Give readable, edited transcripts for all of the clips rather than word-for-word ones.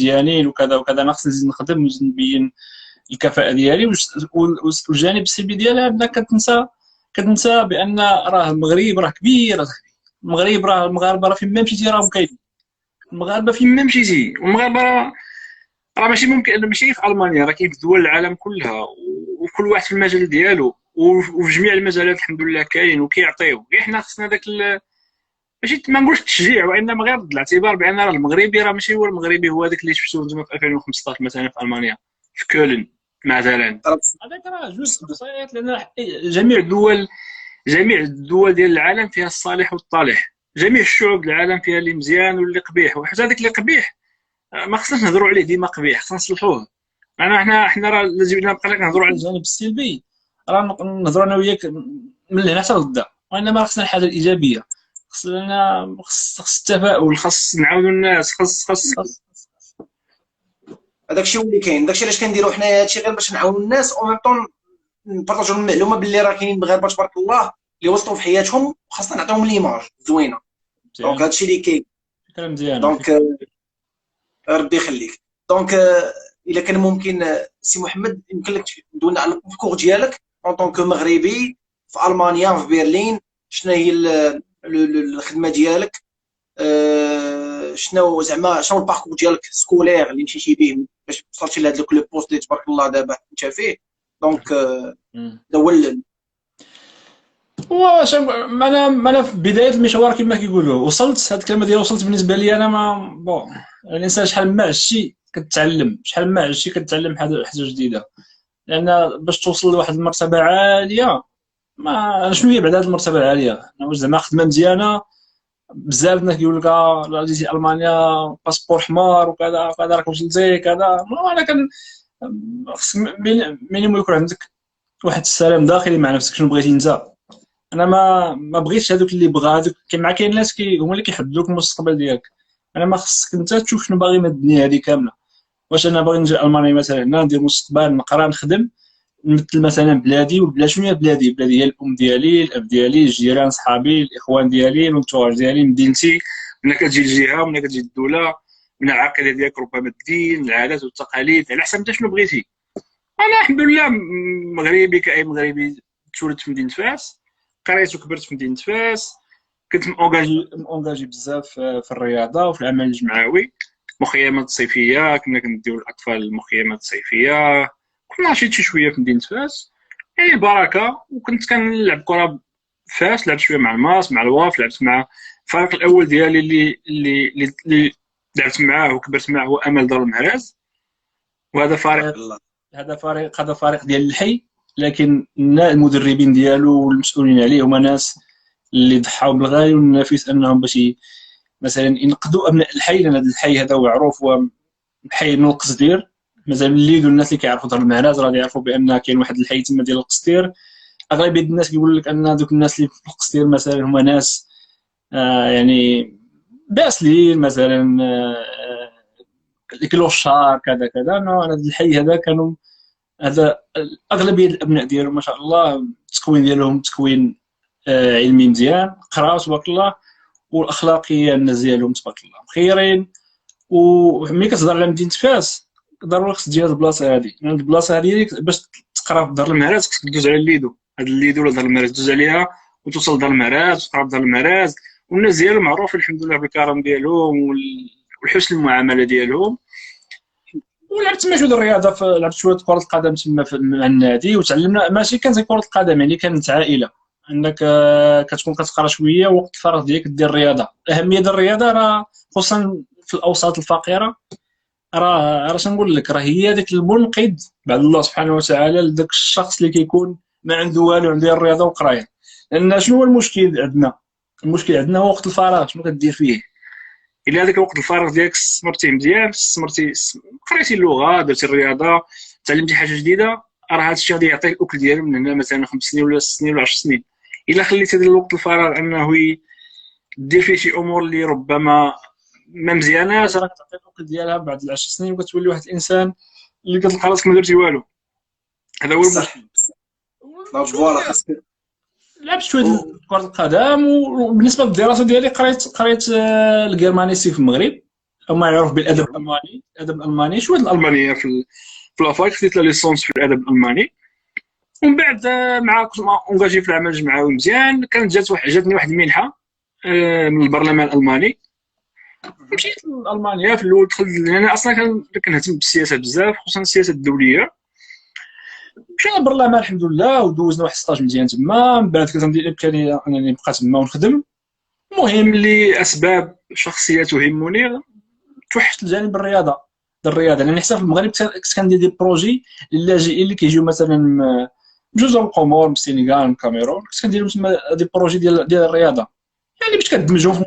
مزيانين وكذا وكذا، انا خصني نزيد نخدم ونزيد نبين الكفاءه ديالي. والجانب السلبي ديالها انك كتنسى بان راه المغرب راه كبير. المغرب راه المغاربه راه فين ما مشيتي راهم كاينين. المغاربه فين ما مشيتي، والمغاربه راه ماشي ممكن ماشي في المانيا، راه كاين في دول العالم كلها، وكل واحد في المجال ديالو، وفي جميع المجالات الحمد لله كاين وكيعطيو. غير حنا خصنا داك ماشي ما نقولش التشجيع، وانما غير الاعتبار بان راه المغربي راه ماشي هو المغربي هو داك اللي شفتوه نتوما في 2015 مثلا في المانيا في كولن مثلا. هذاك راه جزء بسيط، لان جميع الدول ديال العالم فيها الصالح والطالح، جميع الشعوب العالم فيها اللي مزيان واللي قبيح، وحتى هذاك اللي قبيح ما خصناش نهضروا عليه ديما قبيح، خصنا نصلحوه. حنا راه لازم نبقى نهضروا على الجانب السلبي، راه نهضروا انا وياك من هنا حتى لغدا، وانما خصنا الحاجه الايجابيه، خص التفاؤل، خص نعاونوا الناس، خص هذاك الشيء اللي كاين، داكشي علاش كنديروا حنايا هادشي غير باش نعاونوا الناس، او ميم طون نبارطاجيو المعلومه باللي راه كاينين مغاربه تبارك الله اللي وصلوا في حياتهم، وخاصنا نعطيهم ليماج زوينه. دونك هادشي اللي كاين. كلام مزيان. دونك ربي يخليك. دونك الا كان ممكن سي محمد يمكن لك تدوينا على الكور ديالك اون طونك مغربي في المانيا في برلين، شنو هي الخدمه ديالك، شنو زعما شنو الباركور ديالك سكولير اللي مشيتي به باش وصلتي لهذا لو بوست اللي تبارك الله دابا انت فيه. دونك هذا هو واش انا في بدايه المشوار كما كيقولوا وصلت. هاد الكلمه ديال وصلت بالنسبه لي انا ما بون، الانسان شحال ما عشتي كتعلم، شحال ما عشتي كتعلم حاجه جديده، لان باش توصل لواحد المرتبه عاليه، ما شنو هي بعد هاد المرتبه العاليه؟ واش زعما خدمه مزيانه؟ بزاف الناس كيقول لك لا جيتي المانيا باسبور حمار وكذا وكذا راك وصلتي كذا. انا كان خص مينيموم يكون عندك واحد السلام داخلي مع نفسك، شنو بغيتي انت. انا ما بغيتش هذوك اللي بغا هذوك كاين ناس هما اللي كيحددوك المستقبل ديالك. انا ما خصك انت تشوف شنو باغي من الدنيا هذه كامله. واش انا باغي نجي المانيا مثلا هنا ندير مستقبل، نقرا، نخدم، نمثل مثلا بلادي، والبلاد شنو هي بلادي هي الام ديالي، الاب ديالي، الجيران، صحابي، الاخوان ديالي، الانتواج ديالي، مدينتي. ملي كتجي الجهه، ملي كتجي الدوله، من العقيده ديالك ربما الدين، العادات والتقاليد، على حسب انت شنو بغيتي. انا الحمد لله مغربي كاي مغربي، تولدت في مدينه فاس، قريت وكبرت في مدينه فاس، كنت مونجاجي بزاف في الرياضه وفي العمل الجمعوي، مخيمات صيفيه، كنا كنديو الاطفال المخيمات الصيفيه، كنا نشيط شويه في مدينه فاس، يعني بركه. وكنت كنلعب كره في فاس، لعبت شويه مع الماس مع الواف، لعبت مع الفريق الاول ديالي اللي لعبت معاه وكبرت معاه هو امل دار المعراز. وهذا فريق هذا فريق ديال الحي، لكن المدربين ديالو والمسؤولين عليه هما ناس اللي ضحاو بالغالي والنفيس انهم باش مثلا ينقذوا ابناء الحي، لان هذا الحي هذا معروف هو حي من القصدير. مثلا الليدو الناس اللي كيعرفوا دار المعراز راه يعرفوا بان كاين واحد الحي تما ديال القصدير. اغلبيه الناس كيقول لك ان دوك الناس اللي في القصدير مثلا هما ناس يعني باسلين مثلا الكلوشار كذا كذا. هذا الحي هذا كانوا هذا اغلبيه الابناء ديالهم ما شاء الله التكوين ديالهم تكوين علمي مزيان، قراو تبارك الله، والاخلاقيه الناس ديالهم تبارك الله مخيرين. وملي كتهضر على مدينه فاس ضروري خصك تجي هاد البلاصه هادي، لان البلاصه هادي باش تقرا في دار المعراز خصك تدوز على الليدو، هاد الليدو ولا دار المعراز دوز عليها وتوصل لدار المعراز وتقرا في دار المعراز. والناس ديالهم معروفين الحمد لله بالكرم ديالهم والحسن المعامله ديالهم. ولعبت تما شويه الرياضه، لعبت شويه كره القدم تما مع النادي، وتعلمنا ماشي كانت كره القدم، يعني كانت عائله انك كتكون كتقرا شويه وقت الفراغ ديالك دير الرياضه. الاهميه ديال الرياضه راه خصوصا في الاوساط الفقيره، راه شنقول لك، راه هي داك المنقذ بعد الله سبحانه وتعالى لذاك الشخص اللي كيكون ما عنده والو، عنده الرياضه والقرايه. لان شنو هو المشكل عندنا؟ المشكل عندنا هو وقت الفراغ شنو كدير فيه. الا هذاك الوقت الفراغ ديالك استثمرتيه مزيان، قريتي اللغه، درتي الرياضه، تعلمتي حاجه جديده، راه هذا الشيء غادي يعطيك الاكل ديالو من هنا مثلا 5 سنين ولا 6 سنين ولا 10 سنين. الا خليتي هذا الوقت الفراغ انه دير فيه شي امور اللي ربما ما مزياناش، راك تعطي الاكل ديالها بعد 10 سنين وكتولي واحد الانسان اللي كتلقى راسك ما درتي والو. هذا هو المشكل. فوالا لعبت شويه كره القدم. وبالنسبه للدراسه ديالي قريت الجرمانيستي في المغرب، او ما يعرف بالادب الالماني. الادب الالماني شويه الالمانيه في الافاك، خديت لا ليسونس في الادب الالماني. ومن بعد مع كنت اونجاجي في العمل الجمعوي مزيان، كانت جاتني واحد المنحه من البرلمان الالماني. مشيت لالمانيا في الاول، دخلت لان انا اصلا كنهتم بالسياسه بزاف، خصوصا السياسه الدوليه. مشينا للبرلمان الحمد لله، ودوزنا واحد ستاج مزيان تما. من بعد كانت عندي الامكانيه انني نبقى تما ونخدم. المهم لاسباب شخصيه تهمني توحشت الجانب الرياضه، لان حتى في المغرب كنت كندير دي بروجي للاجئين اللي كيجيو مثلا من جزر القمر، من السنغال، من الكاميرون. كنت كندير تما دي بروجي ديال الرياضه، يعني باش كدمجهم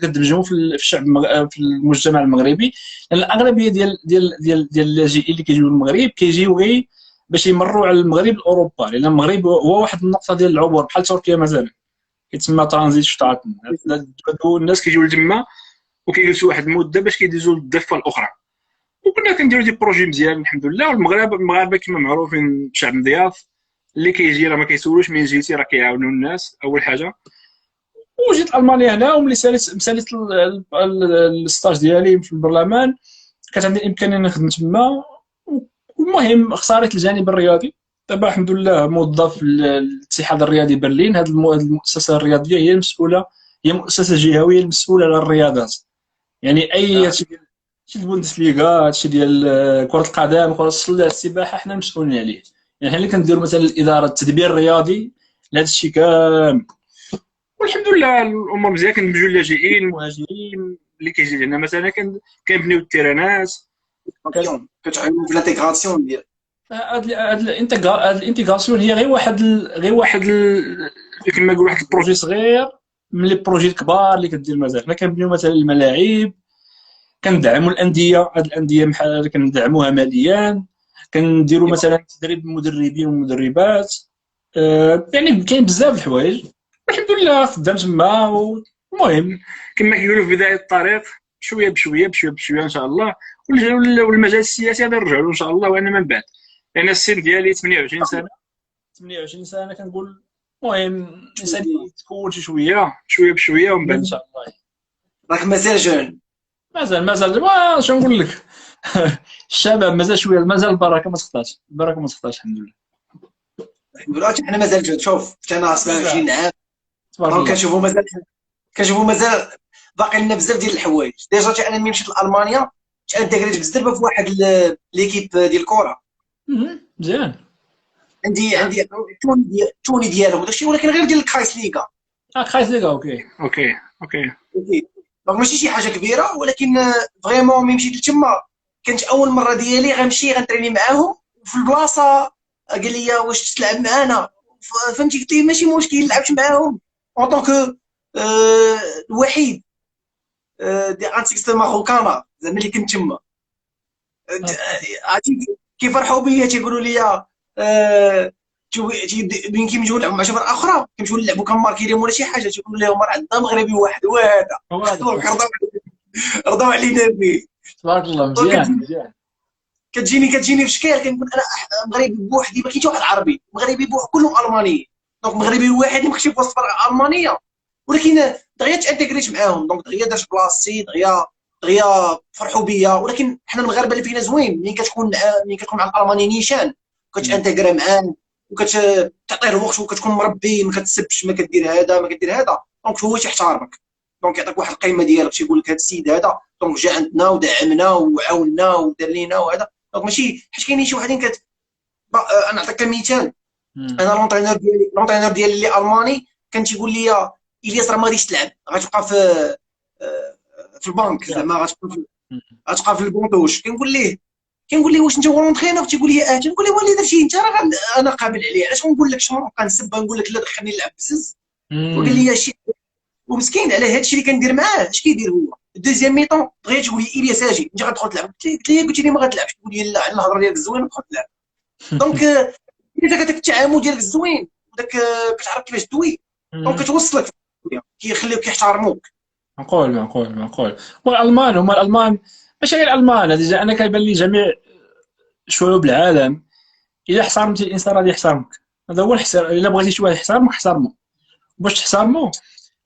كدمجهم في الشعب في المجتمع المغربي. لان الاغلبيه ديال اللاجئين اللي كيجيو للمغرب كيجيو غير باش يمروا على المغرب لاوروبا، لان المغرب هو واحد النقطه ديال العبور بحال تركيا مثلا، كيتسمى ترانزيت شتاتن. هادو الناس كيجيو لتما وكيجلسوا واحد المده باش كيدوزوا للضفه الاخرى. وكنا كنديروا دي بروجي مزيان الحمد لله. والمغاربه كما معروفين شعب مضياف، اللي كيجي راه ما كيسولوش من جيتي، راه كيعاونوا الناس اول حاجه. وجيت المانيا هنا، وملي ساليت الستاج ديالي في البرلمان كانت عندي الامكانيه نخدم تما. المهم اختاريت الجانب الرياضي. دابا الحمد لله موظف الاتحاد الرياضي برلين. هذه المؤسسه الرياضيه هي المسؤوله، هي مؤسسه جهويه المسؤوله على الرياضات. يعني اي شيء البوندسليغا، هادشي ديال كره القدم، كره السله، السباحه، حنا مسؤولين عليه. يعني حنا اللي كنديروا مثلا الاداره، التدبير الرياضي لهذا الشيء كامل. والحمد لله الامور مزيان. كندمجوا اللاجئين المهاجرين اللي كيجي لنا مثلا، كنبنيو التيرانات. كتعاونوا في الانتيغراسيون ديال هاد الانتيغراسيون هي كما نقولوا واحد البروجي صغير من لي بروجي الكبار اللي كدير. مثلا حنا كنبنيو مثلا الملاعب، كندعموا الانديه. هاد الانديه بحال كندعموها ماليا، كنديروا مثلا تدريب المدربين والمدربات. يعني كاين بزاف الحوايج الحمد لله خدام تما. المهم كما كيقولوا في بدايه الطريق، شويه بشويه بشويه بشويه ان شاء الله. والمجال السياسي غادي نرجعوا له ان شاء الله، وانا من بعد. لان السن ديالي 28 سنه، 28 سنه كنقول المهم الانسان يتكون شي شويه بشويه، ومن بعد ان شاء الله. راك مازال جون، مازال واش نقول لك. الشباب مازال شويه، مازال البركه ما تخطاش، البركه ما تخطاش الحمد لله. الحمد لله حنا مازال جون. شوف انا 27 عام، تبارك الله. كنشوفوا مازال باقي لنا بزاف ديال الحوايج. ديجا انا ملي مشيت لالمانيا انتغريت بزاف في واحد ليكيب ديال الكره مزيان. عندي توني ديالهم وداكشي، ولكن غير ديال الكايس ليغا. كايس ليغا. اوكي. دونك ماشي شي حاجه كبيره، ولكن فريمون ملي مشيت لتما كانت اول مره ديالي غنمشي غنتريني معاهم في البلاصه. قال لي واش تلعب معانا؟ فهمتي، قلت ليه ماشي مشكل، لعبت معاهم اون طونك الوحيد دي انتيكست ماروكانا زعما اللي كنت تما. عرفتي كيفرحوا بيا، تيقولوا لي ملي كيمجيو نلعبوا مع شي فرقه اخرى، كيمجيو نلعبوا كنماركي لهم ولا شي حاجه، تيقولوا لهم راه عندنا مغربي واحد وهذا رضاو علينا به. تبارك الله. مزيان. كتجيني في شكل كنقول انا مغربي بوحدي، ما كاينش واحد عربي مغربي كلهم المانيين. دونك مغربي واحد اللي مكتشف وسط فرقه المانيه، ولكن دغيا تانتيغريت معاهم. دونك دغيا درت بلاصتي، دغيا فرحوا بيا. ولكن حنا المغاربه اللي فينا زوين، ملي كتكون مع الالمانيين نيشان كتانتيغري معاهم وكتعطيه الوقت، وكتكون مربي، ما كتسبش، ما كدير هذا. دونك هو تيحترمك، دونك يعطيك واحد القيمه ديالك، تيقول لك هذا السيد هذا دونك جا عندنا ودعمنا وعاوننا ودار لينا وهذا. دونك ماشي حيت كاينين شي وحدين انا نعطيك كمثال. انا لونطرينور ديالي اللي الماني كان تيقول لي الياس راه ما غاديش تلعب، غتبقى في البنك، زعما غتبقى في البونطوش. كنقول ليه واش انت هو لونطرينور؟ تيقول لي كنقول له وليد درتي انت، راه انا قابل عليه، علاش نقول لك شنو نبقى نسب؟ نقول لك لا دخلني نلعب بزز. وقال لي شي ومسكين على هذا الشيء اللي كندير معاه. اش كيدير هو الدوزيام ميطون؟ بغيت تقول لي الياس اجي انت غتدخل تلعب، قلت لي ما غتلعبش. تقول لي لا، على الهضره ديالك الزوينه ندخل تلعب. دونك اذا داك التعامل ديالك الزوين وداك كتعرف كيفاش دوي، دونك كتوصلك، كيخليوك يحترموك. معقول. والالمان هما الالمان، ماشي غير الالمان. هذه انا كيبان لي جميع شعوب العالم اذا احترمتي الانسان غادي يحترمك. هذا هو الاحترام. الا بغيتي شي واحد يحترمك باش تحترمو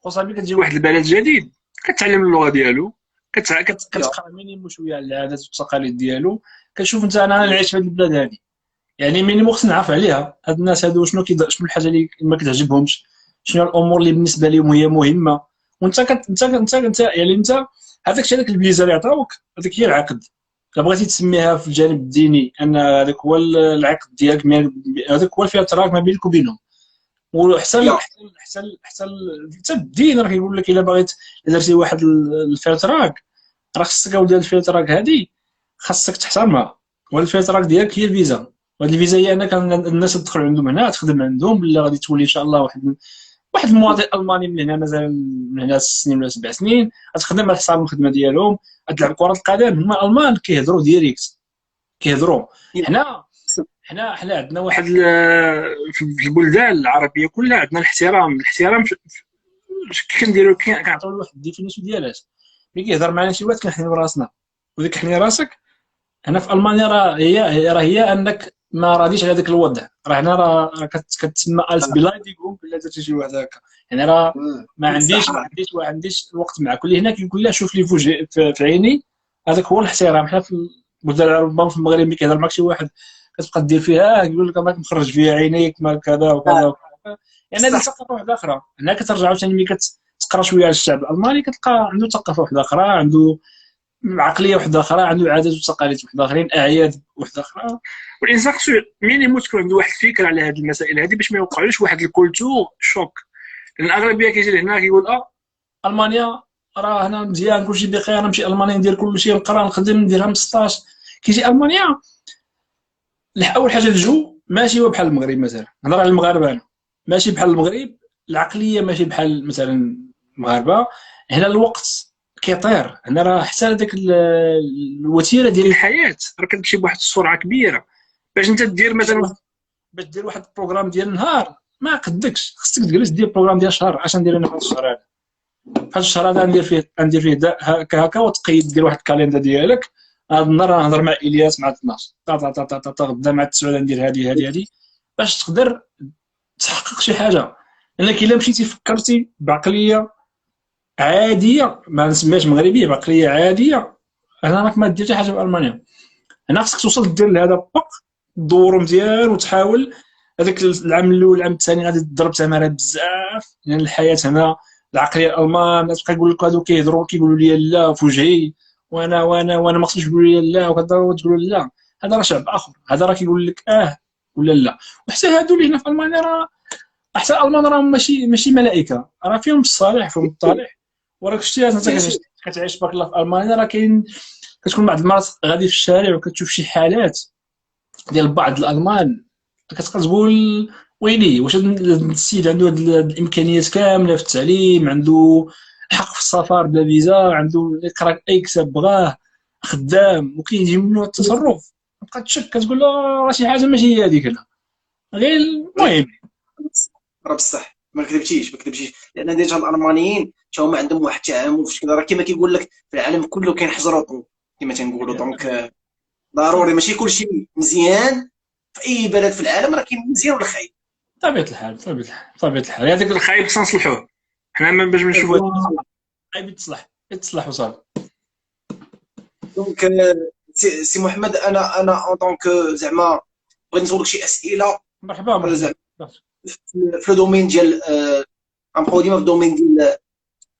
خصوصا ملي كتجي واحد البلد جديد كتعلم اللغه ديالو، كتقرا مينيمو شويه على العادات والتقاليد ديالو. كتشوف انت انا عايش في هذه البلاد هذه، يعني مينيمو خصنا نعرف عليها هاد الناس هادو شنو شنو الحاجه اللي ما كتعجبهمش، شنو الامور اللي بالنسبه لهم هي مهمه. وانت انت يعني انت هذاك الشيء، هذاك الفيزا اللي عطاوك هذيك هي العقد. الا بغيتي تسميها في الجانب الديني ان هذاك هو العقد ديالك، هذاك هو الفيتراك ما بينك وبينهم. وحتى حتى حتى الدين راه كيقول لك الا بغيت درتي واحد الفيتراك، راه خصك اودي الفيتراك هذه خاصك تحترمها. وهاد الفيتراك ديالك هي الفيزا، وهاد الفيزا هي انك الناس تدخل عندهم هنا تخدم عندهم، ولا غادي تولي ان شاء الله واحد المواطن الماني من هنا مثلا، من هنا 6 سنين ولا 7 سنين غتخدم على حساب الخدمه ديالهم، غتلعب كره القدم. هما الالمان كيهضروا ديريكت، كيهضروا. حنا عندنا واحد في البلدان العربيه كلها عندنا الاحترام كنديروا كنعطيو واحد الديفينيسيون ديالها. ملي كيهضر معنا شي واحد كنحنيو راسنا، وديك حني راسك. هنا في المانيا هي انك ما راضيش على ذاك الوضع. راه هنا راه كتسمى الز بلايديغ بلا درتي شي واحد هكا، يعني راه ما عنديش الوقت معك. واللي هنا كيقول له شوف لي في عيني، هذاك هو الاحترام. حنا في البلدان العربيه في المغرب ملي كيهضر معك شي واحد كتبقى دير فيها يقول لك ماك مخرج فيها عينيك ما كذا وكذا وكذا. يعني هذه ثقافه واحده اخرى. هنا كترجعوا ثاني ملي كتقرا شويه على الشعب الالماني كتلقى عنده ثقافه واحده اخرى، عنده عقليه واحده اخرى، عنده عادات وتقاليد واحده اخرين، اعياد واحده اخرى. والانسان خصو مينيموم تكون عنده واحد الفكره على هذه المسائل هذه باش ما يوقعلوش واحد الكولتور شوك. لان الاغلبيه كيجي لهنا كيقول المانيا راه هنا مزيان كلشي بخير، نمشي المانيا ندير كلشي، نقرا نخدم نديرها من 16. كيجي المانيا اول حاجه الجو ماشي هو بحال المغرب مثلا. نهضر على المغاربه انا، ماشي بحال المغرب، العقليه ماشي بحال مثلا المغاربه. هنا الوقت كيطير. هنا راه حتى هذاك الوتيره ديال الحياه راه كتمشي بواحد السرعه كبيره. باش انت دير مثلا باش دير واحد البروغرام ديال النهار ما قدكش، خصك تجلس دير بروغرام ديال شهر. اش ندير انا في هذا الشهر هذا؟ في هذا الشهر هذا ندير فيه هكا وتقيد دير واحد الكالندر ديالك. هذا النهار نهضر مع الياس مع 12 غدا مع 9 ندير هذه باش تقدر تحقق شي حاجه. لانك الا مشيتي فكرتي بعقليه عاديه ما نسميهاش مغربيه، بعقليه عاديه، هنا راك ما دير حتى حاجه في المانيا. هنا خصك توصل دير لهذا الطق دورو مزيان وتحاول. هذاك العام الاول العام الثاني غادي تضرب تمارين بزاف، لان الحياه هنا العقليه الالمان تبقى يقول لك هادو كيهضروا كيقولوا لي لا في وجهي، وانا ما خصنيش يقولوا لي لا وكذا وتقولوا لا. هذا راه شعب اخر، هذا راه كيقول لك ولا لا. وحتى هادو اللي هنا في المانيا راه حتى الالمان راه ماشي ملائكه، راه فيهم الصالح فيهم الطالح. وراك شتي انت كتعيش باك الله في المانيا راه كاين كتكون بعض المرات غادي في الشارع وكتشوف شي حالات ديال بعض الالمان كتبقى تقول ويلي واش السيد عنده هاد الامكانيات كامله في التعليم، عنده الحق في السفر بلا فيزا، عنده يقرا اي كتاب بغاه، خدام، وكيجي منه التصرف تبقى تشك كتقول له راه شي حاجه ماشي هي هذيك. هنا غير المهم راه بصح ما كذبتيش لان ديجا الالمانيين حتى هما عندهم واحد التعامل في راه كما كيقول لك في العالم كله كاين حجر كما تنقولوا. دونك ضروري ماشي كلشي مزيان في اي بلد في العالم، راه كاين مزيان ولا خايب. طبيعه الحال هذاك الخايب خصنا نصلحوه. حنا ما باش نشوفوا خايب يتصلح وصافي. دونك سي محمد انا اون دونك زعما بغيت نسولك شي اسئله. مرحبا في الدومين ديال غنبقاو ديما في الدومين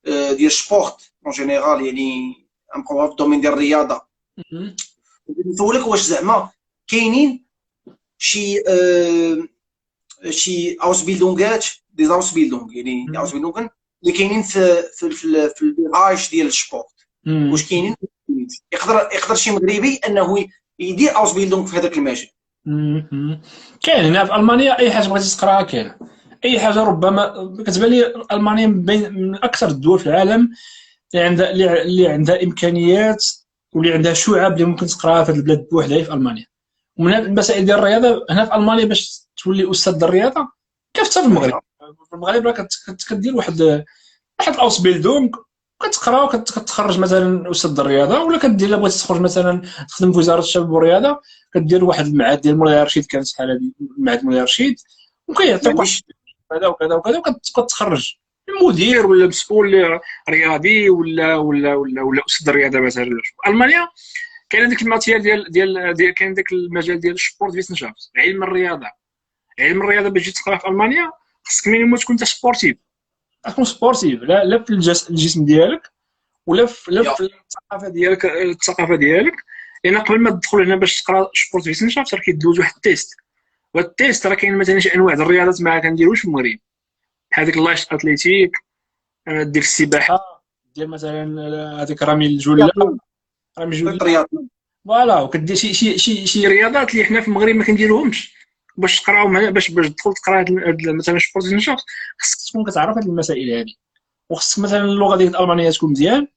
ديال السبورت اون جينيرال، يعني غنبقاو في الدومين ديال الرياضه. نسولك واش زعما كاينين شي اوسبيلدونغات دي اوسبيلدونغ، يعني دي اوسبيلدونغ اللي كاينين في البيراج ديال السبورت. واش كاينين يقدر شي مغربي انه يدير اوسبيلدونغ في هذاك المجال؟ كاين هنا في المانيا اي حاجه بغيتي تقراها كاين. اي حاجه ربما كتبان لي المانيا من اكثر الدول في العالم اللي عندها امكانيات واللي عندها شعب اللي ممكن تقراها في هذه البلاد بوحدها في المانيا. ومن المسائل ديال الرياضه هنا في المانيا باش تولي استاذ ديال الرياضه كيف حتى في المغرب. في المغرب راه كدير واحد الاوسبيلدونغ كتقرا وكتخرج مثلا استاذ ديال الرياضه، ولا كدير الا بغيتي تخرج مثلا تخدم في وزاره الشباب والرياضه كدير واحد المعهد ديال مولاي رشيد. كانت شحال هذه المعهد مولاي رشيد وكيعطيك كذا وكذا وكذا وكتخرج. مدير ولا مسؤول رياضي ولا استاذ الرياضه مثلا. في المانيا كاين ديك الماتير ديال كاين داك المجال ديال السبورت فيسنشافت، علم الرياضه. علم الرياضه باش تجي تقرا في المانيا خصك مينيموم تكون انت سبورتيف، تكون سبورتيف لا في الجسم ديالك ولا في الثقافه ديالك. لان قبل ما تدخل هنا باش تقرا سبورت فيسنشافت راه كيدوز واحد التيست، والتيست راه كاين مثلا شي انواع ديال الرياضات ما كنديروش في المغرب، بحال ديك اللايت اتليتيك، دير السباحه، دير مثلا هذيك رمي الجله، رمي الجله، فوالا. وكدير شي رياضات اللي حنا في المغرب ما كنديروهمش. باش تقراهم هنا باش تدخل تقرا مثلا سبورت فيسنشافت خصك تكون كتعرف هاد المسائل هذه، وخصك مثلا اللغه ديال الالمانيه تكون مزيان،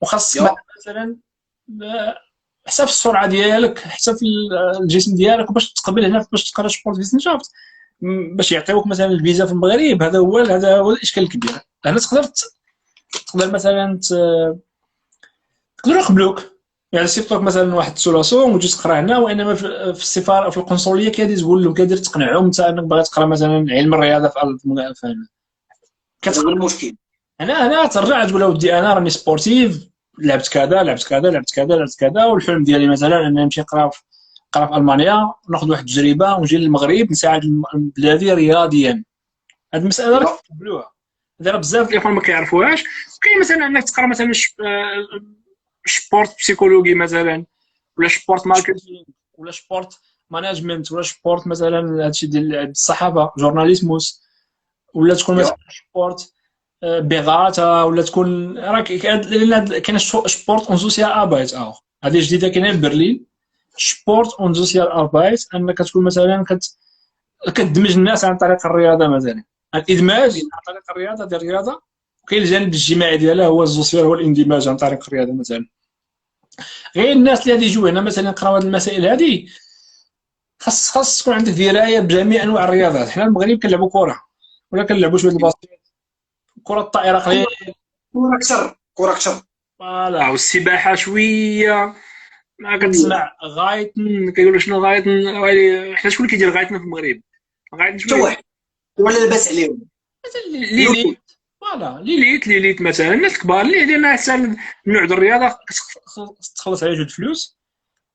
وخاصك مثلا حسب السرعه ديالك، حسب الجسم ديالك، باش تقبل هنا باش تقرا سبورت فيسنشافت باش يعطيوك مثلا الفيزا في المغرب. هذا هو الاشكال الكبير. هنا تقدر مثلا تقدروا يقبلوك، يعني يصيفطوك مثلا واحد الثلاثون وتجي تقرا هنا، وانما في السفاره في القنصليه كيدير تقول لهم، كيدير تقنعهم انت انك باغي تقرا مثلا علم الرياضه في هنا. كتقول المشكل انا ترجع تقول اودي انا راني سبورتيف، لعبت كذا لعبت كذا لعبت كذا لعبت كذا، والحلم ديالي مثلا ان نمشي نقرا في المانيا، ناخذ واحد التجربه ونجي للمغرب نساعد بلادي رياضيا. هذه المساله راه كتقبلوها، هذا بزاف ديال الاخوان ما كيعرفوهاش. كاين مثلا انك تقرا مثلا سبورت بسيكولوجي مثلا، ولا سبورت ماركتينغ، ولا سبورت مانجمنت، ولا سبورت مثلا هادشي ديال الصحافه جورناليزموس، ولا تكون مثلا سبورت بيغاتا، ولا تكون راك كاين سبورت اون سوسيال اربايت او هذه جديده كاينه في برلين. سبورت اون سوسيال اربايت انك تكون مثلا كتدمج الناس عن طريق الرياضه مثلا، الادماج عن طريق الرياضه ديال الرياضه، وكاين الجانب الاجتماعي ديالها هو السوسيال، هو الاندماج عن طريق الرياضه مثلا. غير الناس اللي غادي يجيو هنا مثلا يقراو هذه المسائل هذه، خاص تكون عندك درايه بجميع انواع الرياضات. حنا المغرب كنلعبوا كره، ولا كنلعبوا شويه الباسكت، كره الطائره قليل، كره كثر فوالا، والسباحه شويه. ما كتسمع غايتن كيقولوا شنو غايتن، حنا شكون اللي كيدير غايتن في المغرب؟ غايتن شويه ولا لاباس عليهم ليليت، فوالا ليليت مثلا الناس الكبار اللي ما احسن نوع ديال الرياضه تخلص عليه جوج فلوس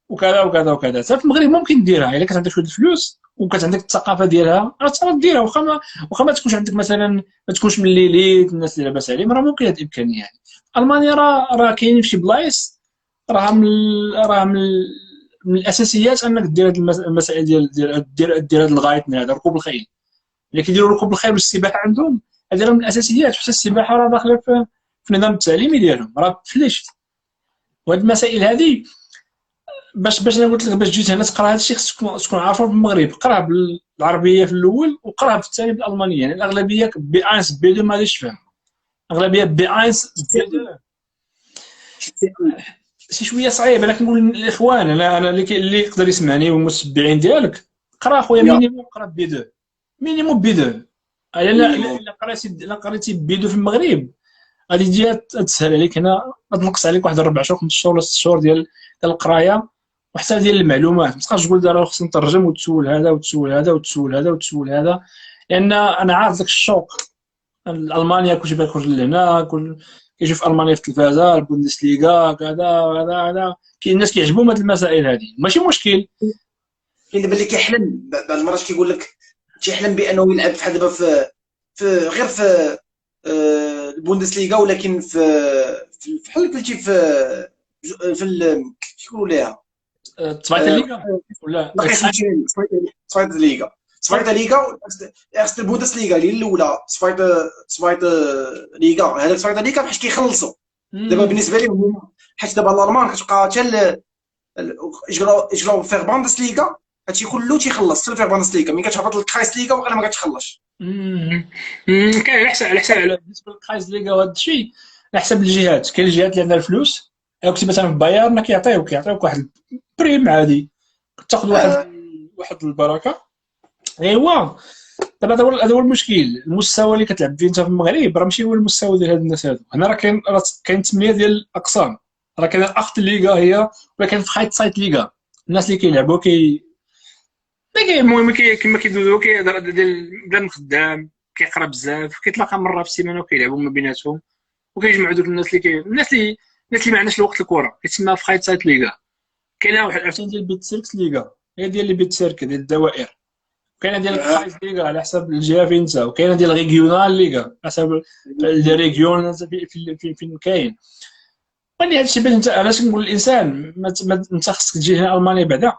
وكذا وكذا وكذا. حتى في المغرب ممكن ديرها الا كانت عندك شويه الفلوس وكانت عندك الثقافه ديالها، راه تقدر ديرها. واخا ما تكونش عندك مثلا، ما تكونش من ليليت الناس اللي لاباس عليهم، راه ممكن هذه الامكانيه. يعني المانيا راه كاينين في شي بلايص راه من الاساسيات انك دير هذه المسائل ديال هذا الغايت هذا ركوب الخيل. اللي كيديروا ركوب الخيل والسباحه عندهم هذه من الاساسيات، حتى السباحه راه داخله في النظام التعليمي ديالهم، راه فليشت. وهاد المسائل هذه باش انا قلت لك باش جيت هنا تقرا هذا الشيء خصك تكون عارفه في المغرب. قراه بالعربيه في الاول، وقراه في الثاني بالالمانيه. يعني الاغلبيه بي 1 بي 2 ما غاديش تفهم، اغلبيه بي 1 بي 2 شي شويه صعيب. انا كنقول للاخوان، انا اللي يقدر يسمعني والمتبعين ديالك، قرا خويا مينيموم، قرا بي 2 مينيموم بي 2. الا قريتي بي 2 في المغرب غادي تجي تسهل عليك هنا، غتنقص عليك واحد 4 شهور 5 شهور ولا 6 شهور ديال القرايه، وحتى ديال المعلومات. ما تبقاش تقول دابا خصني نترجم وتسول هذا وتسول هذا وتسول هذا وتسول هذا، لان انا عارف داك الشوق. المانيا كلشي بيخرج لهنا، كيجي في المانيا في التلفازه البوندسليغا كذا كذا كذا. كاين الناس كيعجبهم هذه المسائل هذه، ماشي مشكل. كاين دابا اللي كيحلم بعض المرات كيقول لك تيحلم بانه يلعب بحال دابا في غير في البوندسليغا، ولكن في بحال قلتي في شكون ليها zweite Liga ولا zweite Liga erste Bundesliga اللي الاولى zweite Liga. هذاك zweite Liga بحال كيخلصوا دابا بالنسبه لهم هما، حيت دابا الالمان كتبقى حتى يجراو فيغ بوندسليغا هادشي كله تيخلص حتى فيغ بوندسليغا. ملي كتهبط للكرايس ليغا وغير ما كتخلصش. كاين على حساب بالنسبه للكرايس ليغا وهذا الشيء على حساب الجهات. كاين الجهات اللي عندها الفلوس، كنتي مثلا في بايرن كيعطيوك واحد بريم عادي، كتاخذ واحد البركه. ايوا دابا هذا هو المشكل. المستوى اللي كتلعب فيه انت في المغرب راه ماشي هو المستوى ديال هاد الناس هادو. هنا راه كاين تسميه ديال الاقسام، راه كاين الاخت ليغا هي، ولا كاين فخايت سايت ليغا. الناس اللي كيلعبوا المهم كما كيدوزو كيهضر ديال بلان خدام، كيقرا بزاف، كيتلاقى مره في السيمانه وكيلعبوا ما بيناتهم، وكيجمعوا دوك الناس الناس اللي ما عندناش الوقت الكره، كيتسمى في سايت ليغا. كاينه واحد عاوتاني ديال بيت سيركس ليغا، هي ديال اللي بيت سيرك ديال الدوائر. كاينه ديال آه. الفخايس ليغا على حسب الجهه فين انت، وكاينه ديال ريغيونال ليغا على حسب الريغيون فين كاين. يعني هادشي باش انت علاش نقول للانسان انت خصك تجي هنا المانيا بعدا،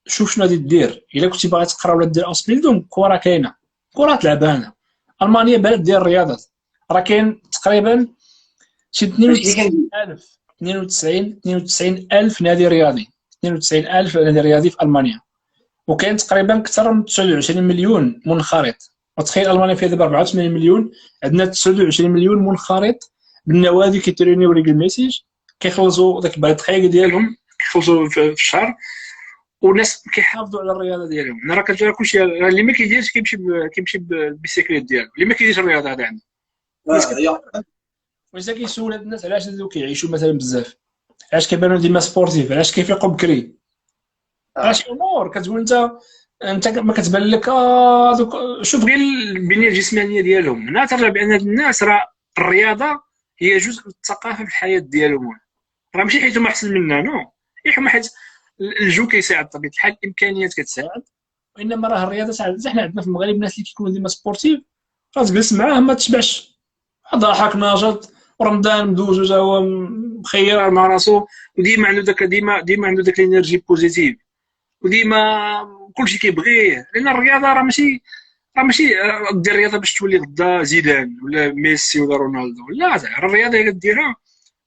شوف شنو غادي دير. الا كنتي باغي تقرا ولا دير اوسبيلدونغ، كره كاينه، كره تلعبانه. المانيا بلد ديال الرياضات، راه كاين تقريبا شي ماشي اللي كندير. 92 الف نادي رياضي، 92 الف نادي رياضي في المانيا، وكاين تقريبا اكثر من 29 مليون منخرط. وتخيل المانيا فيها دابا 84 مليون، عندنا 29 مليون منخرط بالنوادي كيترينيو ريغلميسيج، كيخلصوا داك بعد الدقائق ديالهم، كيخلصوا في الشهر، وناس كيحافظوا على الرياضه ديالهم. انا راه كنجرب كلشي، اللي ما كيديرش كيمشي بالبيسيكليت ديالو، اللي ما كيديرش الرياضه هذا عنده. الناس يا واش كيسول هاد الناس علاش هادو كيعيشوا مثلا بزاف، علاش كيبانوا ديما سبورتيف، علاش كيفيقوا بكري، آه. علاش امور كتقول انت ما كتبان لك دوك. شوف غير البنيه الجسمانيه ديالهم، هنا ترجع بان هاد الناس راه الرياضه هي جزء من الثقافه في الحياه ديالهم. راه ماشي حيت هما احسن منا، نو، حيت الجو كيساعد بطبيعه الحال، الامكانيات كتساعد، وانما راه الرياضه ساعدت. حنا عندنا في المغرب الناس اللي كيكونوا ديما سبورتيف، راه تجلس معاه ما تشبعش، ضحك ناشط، ورمضان مدوز وتا هو مخير مع راسو، وديما عنده داك الانرجي بوزيتيف، وديما كلشي كيبغيه. لان الرياضه راه ماشي دير الرياضه باش تولي غدا زيدان ولا ميسي ولا رونالدو، لا، زعما الرياضه هي كديرها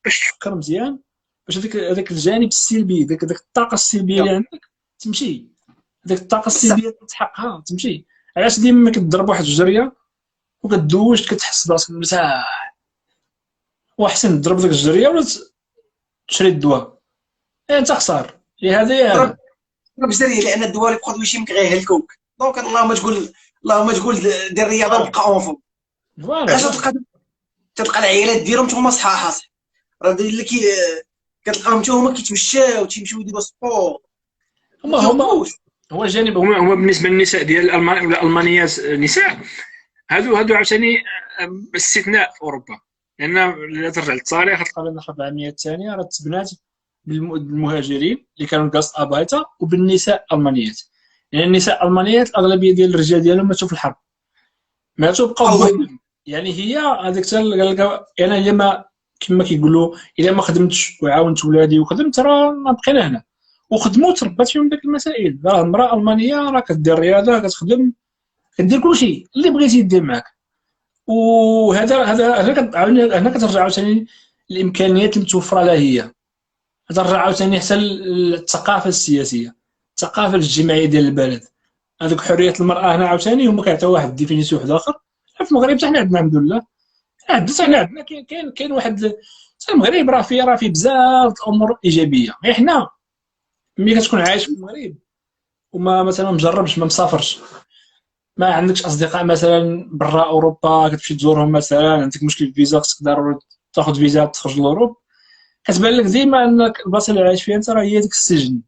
باش تفكر مزيان، باش هذاك الجانب السلبي، داك الطاقه السلبيه اللي عندك تمشي، ديك الطاقه بصح السلبيه تحققها تمشي. علاش ديما كتضرب واحد الجريه وكدوش كتحس براسك مرتاح، واحسن تضرب ديك الجريه ولا تشري الدواء، انت خسر يا هذا يا هذا. بزاف لان الدول برودوي غيهلكوك. دونك اللهم تقول دير الرياضه فوالا وبقى اونفون. علاش فوالا. تلقى العائلات ديالهم هما صحاحه، راه اللي كتلقاهم حتى هما كيتمشاو تيمشيو يديروا سبور، ما هما كيوقفوش. هو الجانب، هما بالنسبه للنساء ديال الالمان ولا الالمانيات النساء، هادو عاوتاني استثناء في اوروبا. لان الا ترجع للتاريخ تلقى بان الحرب العالميه الثانيه راه تبنات بالمهاجرين اللي كانوا كاست ابايتا وبالنساء الالمانيات. لان النساء الالمانيات الاغلبيه ديال الرجال ديالهم ماتوا في الحرب، ماتوا بقاو الله. بوحدهم. يعني هي هذيك قال لك انا الا ما كما كيقولوا الا ما خدمتش وعاونت ولادي وخدمت راه ما بقينا هنا، وخدموا تربات فيهم ديك المسائل. راه المراه الالمانيه راه كدير رياضه، كتخدم، كدير كلشي اللي بغيتي دير معاك. وهذا هنا كترجع عاوتاني الامكانيات المتوفره لها هي، كترجع عاوتاني حتى الثقافه السياسيه، الثقافه الاجتماعيه ديال البلد. هذوك حريه المراه هنا عاوتاني هما كيعطيو واحد ديفينيسيون واحد اخر. في المغرب حتى حنا عندنا الحمد لله، حنا عندنا كاين واحد. المغرب راه فيه بزاف الامور ايجابيه. غير حنا ملي كتكون عايش في المغرب وما مثلا مجربش، ما مسافرش، ما عندكش اصدقاء مثلا برا اوروبا كتمشي تزورهم، مثلا عندك مشكل في الفيزا خصك ضروري تاخذ فيزا تخرج لاوروب، كتبان لك ديما انك البلاصه اللي عايش فيها انت راه هي ديك السجن.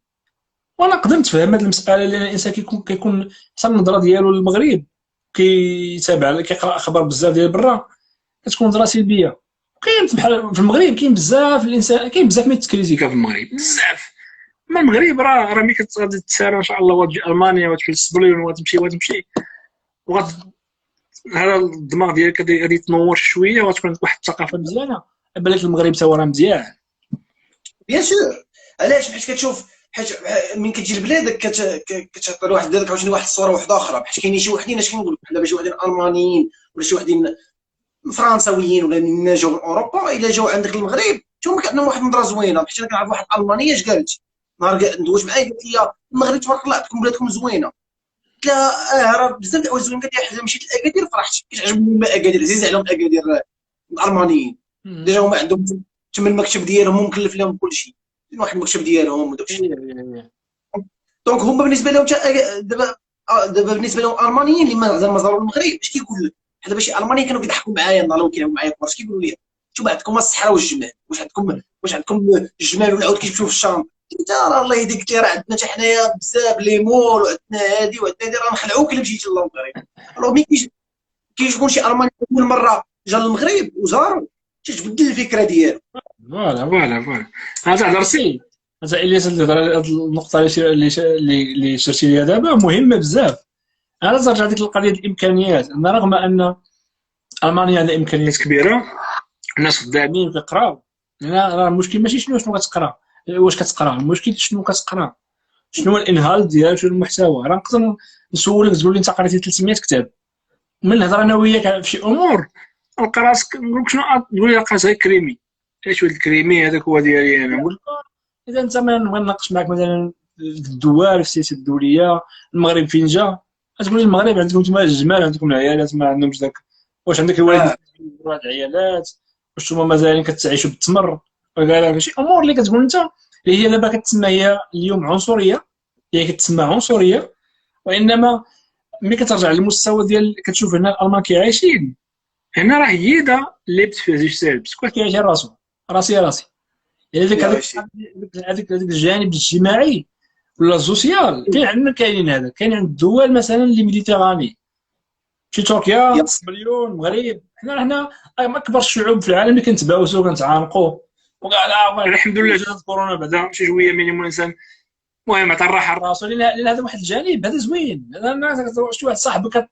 وانا قدرت نفهم هذه المساله، لان الانسان كيكون حتى النظره ديالو للمغرب، كيتابع كيقرا اخبار بزاف ديال برا، كتكون نظره سلبيه. كاين بحال في المغرب كاين بزاف الانسان، كاين بزاف من التكريتيكا في المغرب بزاف. اما المغرب راه ملي غادي تسافر ان شاء الله وتجي المانيا وتمشي للسبليون وتمشي هذا الدماغ ديالك غادي يتنور شويه، وغتكون واحد الثقافه مزيانه. بالك المغرب تا هو راه مزيان. بيان سور. علاش؟ حيت كتشوف، حيت من كتجي لبلادك كتعطي لواحد بلادك عاوتاني واحد الصوره واحده اخرى. حيت كاينين شي وحدين، اش كنقول لك، دابا شي وحدين المانيين ولا شي وحدين فرنساويين ولا من جاو من اوروبا، الا جاو عندك المغرب حتى هما كيعطيو واحد النظره زوينه. حيت انا كنعرف واحد الالمانيه اش قالت نهار ندوز معايا، قالت لي المغرب تبارك الله عندكم بلادكم زوينه. قلت لها راه بزاف د الحوايج زوينين. قالت لي حيت مشيت لاكادير فرحت، كيعجبني اكادير، عزيز عليهم اكادير الالمانيين. ديجا هما عندهم تما المكتب ديالهم مكلف لهم كل شيء، واحد المكتب ديالهم وداك الشيء. دونك هما بالنسبه لهم دابا بالنسبه لهم الالمانيين اللي ما زاروا المغرب، اش كيقول لك؟ دابا شي المانيين كانوا كيضحكوا معايا النهار اللي كيلعبوا معايا كره، اش كيقولوا لي؟ نتوما عندكم الصحراء والجمال، واش عندكم الجمال والعود كيمشيو في الشام؟ انت راه الله يهديك، قلت لي راه عندنا حتى حنايا بزاف لي مول، وعندنا هادي وعندنا هادي، راه نخلعوك الا مشيتي للمغرب. راه كاين شكون شي الماني اول مره جا للمغرب وزاروا تتبدل الفكره ديالو. فوالا هذا هضرتي. هذا الياس هذه النقطه اللي شرتي ليها دابا مهمه بزاف. انا ترجع ديك القضيه ديال الامكانيات، ان رغم ان المانيا عندها امكانيات كبيره، الناس خدامين كيقراو. لا راه المشكل ماشي شنو كتقرا، واش كتقرا، المشكل شنو كتقرا، شنو هو الانهال ديالك، شنو المحتوى. راه نقدر نسولك تقول لي انت قريتي 300 كتاب، من الهضره انا وياك في شي امور نلقى راسك نقول لك شنو تقول لي لقيت غير كريمي. ايش هو الكريمي هذاك؟ هو ديالي انا. نقول لك اذا انت ما نبغي نناقش معك مثلا في الدول، في السياسه الدوليه، المغرب فين جا، تقول لي المغرب عندكم نتوما الجمال، عندكم العيالات ما عندهمش داك. واش عندك الوالدين هاد العيالات؟ واش نتوما مازالين كتعيشوا بالتمر؟ وكاع شي امور اللي كتقول انت، اللي هي دابا كتسمى هي اليوم عنصريه، هي كتسمى عنصريه. وانما ملي كترجع للمستوى ديال كتشوف هنا الالمان كيعيشين، هنا راه هي دا اللي بت فيها زوج سالب، كل كيعيش راسو، راسي. يعني هذاك الجانب الاجتماعي ولا السوسيال كاين عندنا، كاينين هذا كاين عند الدول مثلا اللي ميديتيراني، شي تركيا نص مليون، المغرب، حنا اكبر الشعوب في العالم اللي كنتباوسوا وكنتعانقوا. وكاع لا الحمد لله جات كورونا بعدا شي شويه مينيموم الانسان المهم عطى الراحه لراسو، لان هذا واحد الجانب هذا زوين. هذا الناس شي واحد صاحبك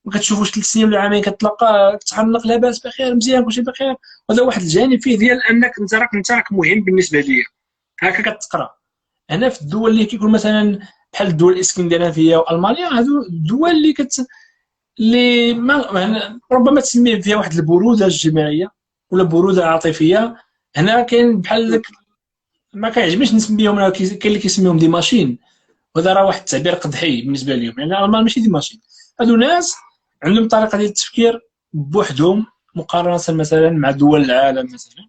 ما كتشوفوش 3 سنين ولا عامين، كتلقى كتحنق لاباس بخير مزيان كلشي بخير. وهذا واحد الجانب فيه ديال انك انت راك مهم بالنسبه ليا. هكا كتقرا. هنا في الدول اللي كيكون مثلا بحال الدول الاسكندنافيه والمانيا، هادو الدول اللي ربما تسمي فيها واحد البروده اجتماعيه ولا بروده عاطفيه. هنا كاين بحال داك، ما كيعجبنيش نسميهم، كاين اللي كيسميهم دي ماشين، وهذا راه واحد التعبير قدحي بالنسبه لهم. يعني الالمان ماشي دي ماشين، هادو ناس عندهم طريقه ديال التفكير بوحدهم مقارنه مثلا مع دول العالم مثلا.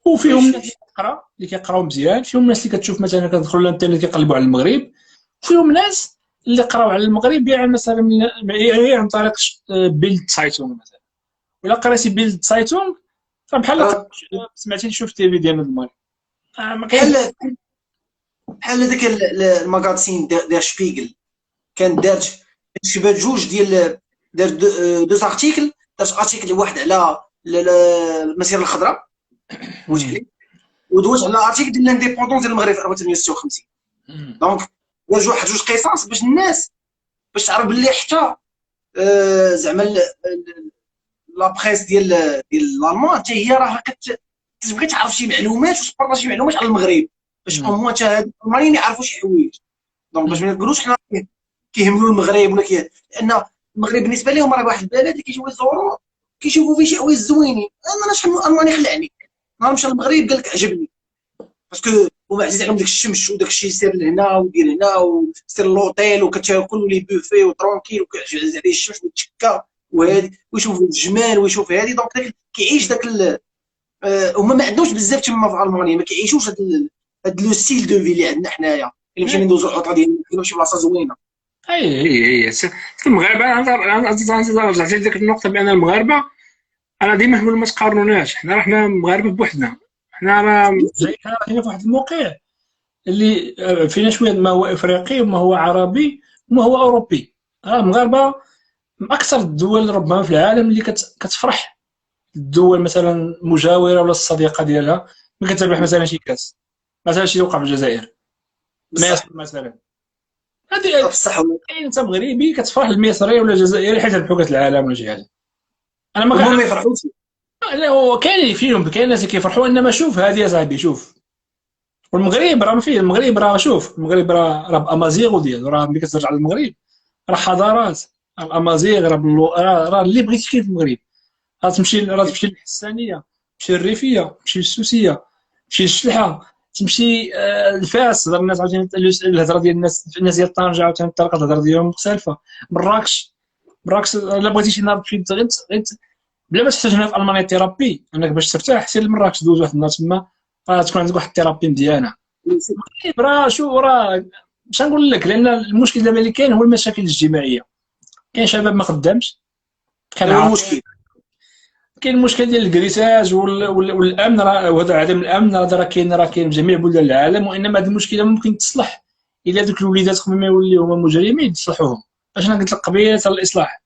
وفيهم الناس اللي كتقرا، اللي كيقراو مزيان، فيهم الناس اللي كتشوف مثلا كتدخل الانترنت كيقلبوا على المغرب، وفيهم ناس اللي قراو على المغرب يعني مثلا عن طريق بيلد سايتونغ مثلا. ولا قريتي بيلد سايتونغ فبحال سمعتي شفتي في ديال المغرب. ما كاينش بحال هذاك الماغازين ديال شبيغل كان دارت شبه جوج ديال دار دوز ارتيكل، دارت ارتيكل واحد على المسيره الخضراء وتحليل، ودوز على ارتيكل ديال الانديبوندونس ديال المغرب في 1856. دونك دار جوج قصص باش الناس باش تعرف باللي حتى زعما لا بريس ديال الالمان حتى هي راه كتبغي تعرف شي معلومات وتبارطاجي شي معلومات على المغرب باش هما حتى هاد الالمانيين يعرفوا شي حوايج. دونك باش ما نقولوش حنا كيهملوا المغرب ولا لان المغرب بالنسبه لهم راه واحد البلد اللي كيجيو يزوروا كيشوفوا فيه شي حوايج زوينين. انا شحال الماني خلعني نهار مشى للمغرب قال لك عجبني باسكو هما عزيز عليهم داك الشمس وداك الشيء سير لهنا ودير هنا وسير لوطيل وكتاكل لي بوفي وترونكيل وكيعجز عليه الشمس والتكه وهذه ويشوف الجمال ويشوف هذه. دونك كيعيش داك هما ما عندهمش بزاف تما في المانيا، ما كيعيشوش هاد لو ستيل دو في اللي عندنا حنايا اللي مشينا ندوزو العطله ديالنا كاين شي بلاصه زوينه. هي المغاربه. انا رجعت لديك النقطه بان المغاربه، انا ديما نقول ما تقارنوناش، حنا مغاربه بوحدنا. حنا راه جايين في واحد الموقع اللي فينا شويه ما هو افريقي وما هو عربي وما هو اوروبي. المغاربه من اكثر الدول ربما في العالم اللي كتفرح الدول مثلا المجاوره ولا الصديقه ديالها ملي كتربح مثلا شي كاس، مثلا شي وقع في الجزائر مصر مثلا. هذه بصح انت مغربي كتفرح المصري ولا الجزائري حيت ربحوا كاس العالم ولا شي حاجه. انا ما يفرحوش. لا هو كاين فيهم، كاين ناس كيفرحوا، انما شوف هذه يا صاحبي شوف. والمغرب راه فيه، المغرب راه شوف، المغرب راه بامازيغ ديالو، راه ملي كترجع للمغرب راه حضارات. الامازيغ راه اللي بغيتي كاين في المغرب. تمشي للحسانيه، تمشي للريفيه، تمشي للسوسيه، تمشي للشلحه، تمشي لفاس. الناس عاوتاني الهضره ديال الناس ديال طنجه عاوتاني الطريقه الهضره ديالهم مختلفه. مراكش الا بغيتي شي نهار تمشي بلا ما تحتاج هنا في المانيا ثيرابي، انك باش ترتاح سير لمراكش دوز واحد النهار تما تكون عندك واحد الثيرابي مزيانه. راه شو راه باش نقول لك، لان المشكل دابا اللي كاين هو المشاكل الاجتماعيه. كاين شباب ما خدامش، كان المشكل كاين المشكل ديال الكريساج والامن، وهذا عدم الامن راه كاين في جميع بلدان العالم. وانما هذه المشكله ممكن تصلح الا دوك الوليدات قبل ما يوليو هما مجرمين تصلحوهم. اش انا قلت لك قبيله الاصلاح،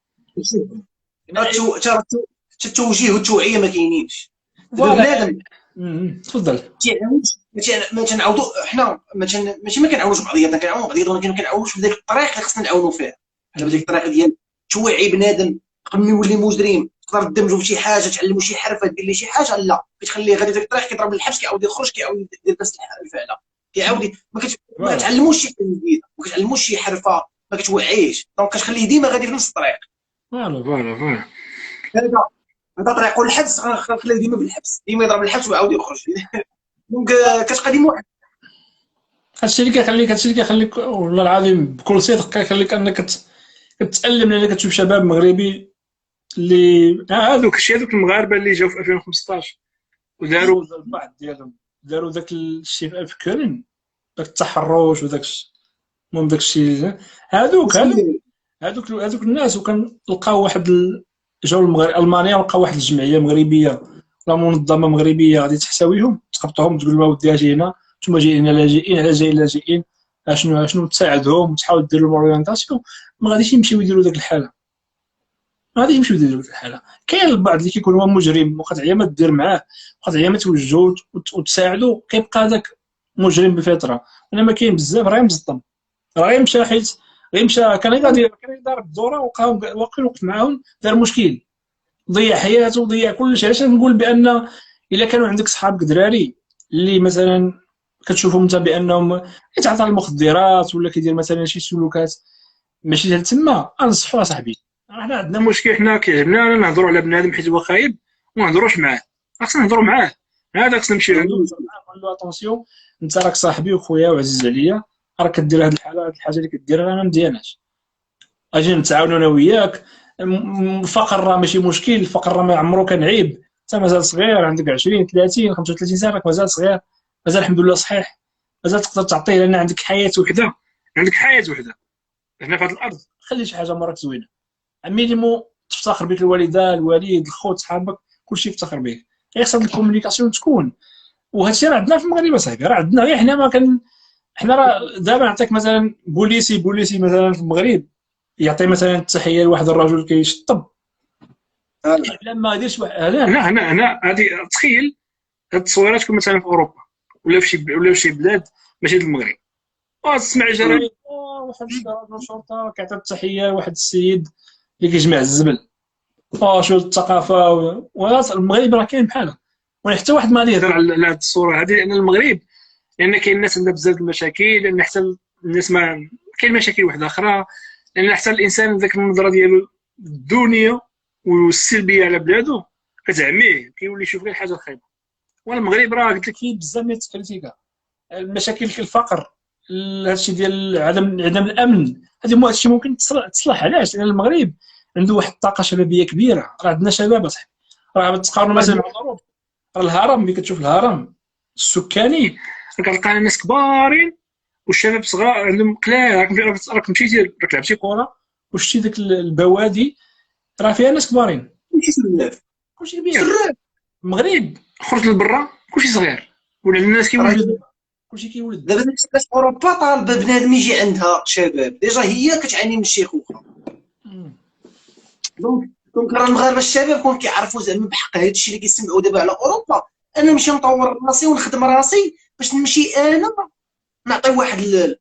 التوجيه والتوعيه ما كاينينش. دابا فوالا. بنادم تفضل. تيعاونش، ما تنعاودوا حنا، ماشي ما كنعاونوش بعضياتنا، كنعاونوا بعضياتنا، ولكن ما كنعاونوش في ذاك الطريق اللي خصنا نعاونوا فيها. دابا ديك الطريقه ديال توعي بنادم قبل ما يولي مجرم، تقدر تدمجو في شي حاجه، تعلمو شي حرفه، دير ليه شي حاجه، لا كتخليه غادي ديك الطريق، كيضرب للحبس، كيعاود يخرج، كيعاود يدير نفس الفعله، كيعاود ما فوالا كتعلموش شي حاجه جديده، ما كتعلموش شي حرفه، ما كتوعيش، دونك كتخليه ديما غادي في نفس الطريق. فوالا فوالا. هذا طريقه الحبس، غنخليه ديما في الحبس، ديما يضرب الحبس ويعاود يخرج. دونك كتبقى ديما هادشي اللي كيخليك والله العظيم بكل صدق كيخليك انك كتألم، لانك كتشوف شباب مغربي اللي هذوك المغاربه اللي جاوا في 2015 وداروا البعض ديالهم، داروا داك الشيء في كولن، داك التحرش وداك المهم داك الشيء. هذوك هذوك مسؤولين. هذوك الناس، وكان لقاو واحد جاوا المانيا، ولقاو واحد الجمعيه مغربيه ولا منظمه مغربيه غادي تحتويهم، تقبطهم تقول لهم اودي اجي هنا، نتوما جايين لاجئين، على جايين لاجئين، شنو تساعدهم، تحاول دير لهم اورينتاسيون. ما غاديش يمشيو يديروا ديك الحاله، ما غاديش يمشيو يديروا ديك الحاله. كاين البعض اللي كيكون هو مجرم وقطعيه ما دير معاه، وقطعيه ما توجهو وتساعدو، كيبقى داك مجرم بفطره. انما كاين بزاف راه مزطم، راه غير مشى حيت غير مشى، كان يضرب الدوره، واقفين وقف معاهم، دار مشكل، ضيع حياته وضيع كل شيء. علاش نقول بان الا كانوا عندك صحابك دراري اللي مثلا كتشوفهم انت بانهم كيتعاطى المخدرات ولا كيدير مثلا شي سلوكات ماشي ديال تما، انصحوا اصاحبي. حنا عندنا مشكل، حنا كيعجبنا نهضروا على بنادم حيت هو خايب وما نهضروش معاه، خاصنا نهضروا معاه. هذاك خصنا نمشي عنده نقول له اتونسيون، انت راك صاحبي وخويا وعزيز عليا، راك كدير هذه الحاله، هذه الحاجه اللي كديرها انا ما مزياناش، اجي نتعاونوا انا وياك. الفقر راه ماشي مشكل، الفقر راه ما عمرو كان عيب، انت مازال صغير، عندك 20 30 35 سنه، راك مازال صغير، مازال الحمد لله صحيح، مازال تقدر تعطيه، لان عندك حياه وحده، عندك حياه وحده هنا في هذه الارض. خلي شي حاجه مرات زوينه، مينيمو تفتخر بك الوالده، الوالد، الخوت، صحابك، كلشي يفتخر بك. غير خصها الكومونيكاسيون تكون. وهذا الشيء راه عندنا في المغرب اصاحبي، راه عندنا، غير حنا ما كان. حنا راه دابا نعطيك مثلا بوليسي مثلا في المغرب يعطي مثلا التحيه لواحد الرجل كيشطب، لما يديرش هنا هذه، تخيل هاد التصويرات تكون مثلا في اوروبا ولا في شي بلاد ماشي ديال المغرب، وتسمع جرائم، واحد رجل شرطه كيعطي التحيه لواحد السيد اللي كيجمع الزبل، شو الثقافه المغرب راه كاين بحالها. وحتى واحد ما غادي يهضر على هذه الصوره هذه، لان المغرب، لان كاين الناس عندها بزاف المشاكل، لان حتى الناس ما كاين مشاكل واحده اخرى، لان حتى الانسان ذاك النظره ديالو الدونيه والسلبيه على بلادو كتعميه، كيولي يشوف غير الحاجه الخايبه. والمغرب راه قلت لك فيه بزاف من التكريتيكا، المشاكل كالفقر، هادشي ديال عدم الامن، هذا الشيء ممكن تصلح. علاش؟ لان المغرب عنده واحد الطاقه شبابيه كبيره، راه عندنا شباب اصاحبي، راه تقارنوا مثلا مع اوروبا، راه الهرم، ملي كتشوف الهرم السكاني كتلقى الناس كبارين والشباب صغار عندهم قلال. راك مشيتي، راك لعبتي كره وشتي ديك البوادي، راه فيها ناس كبارين، ماشي سلاف كلشي كبير. المغرب خرج لبرا كلشي صغير، ولا الناس راه كيولدوا، كلشي كيولد. دابا الناس في اوروبا طالبه بنادم يجي عندها شباب، ديجا هي كتعاني من الشيخوخه. دونك راه المغاربه الشباب كون كيعرفوا زعما بحق هذا الشيء اللي كيسمعوا دابا على اوروبا، انا نمشي نطور راسي ونخدم راسي باش نمشي انا نعطي واحد انا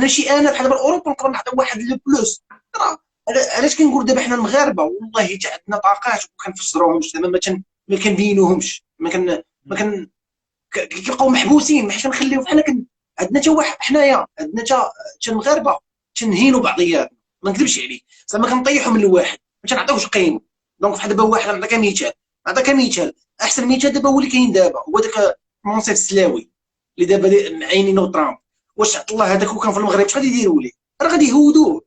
نمشي انا بحال دابا اوروبا نقدر نعطي واحد لو بلوس. علاش كنقول دابا حنا المغاربه والله حتى عندنا طاقات وما كنفجروهمش زعما ما كنبينوهمش، ما كن كيبقاو محبوسين، ما حيت كنخليو بحال عندنا حتى واحد حنايا، عندنا حتى المغاربه تنهينوا بعضياتنا، ما نكذبش عليك، زعما كنطيحوا من الواحد ما تنعطيوش قيمه. دونك بحال دابا واحد نعطيك مثال، احسن مثال دابا هو اللي كاين دابا، هو داك منصف السلاوي اللي دابا معينينو ترامب. واش عط الله هذاك وكان في المغرب اش غادي يديروا ليه؟ راه غادي يهودوه،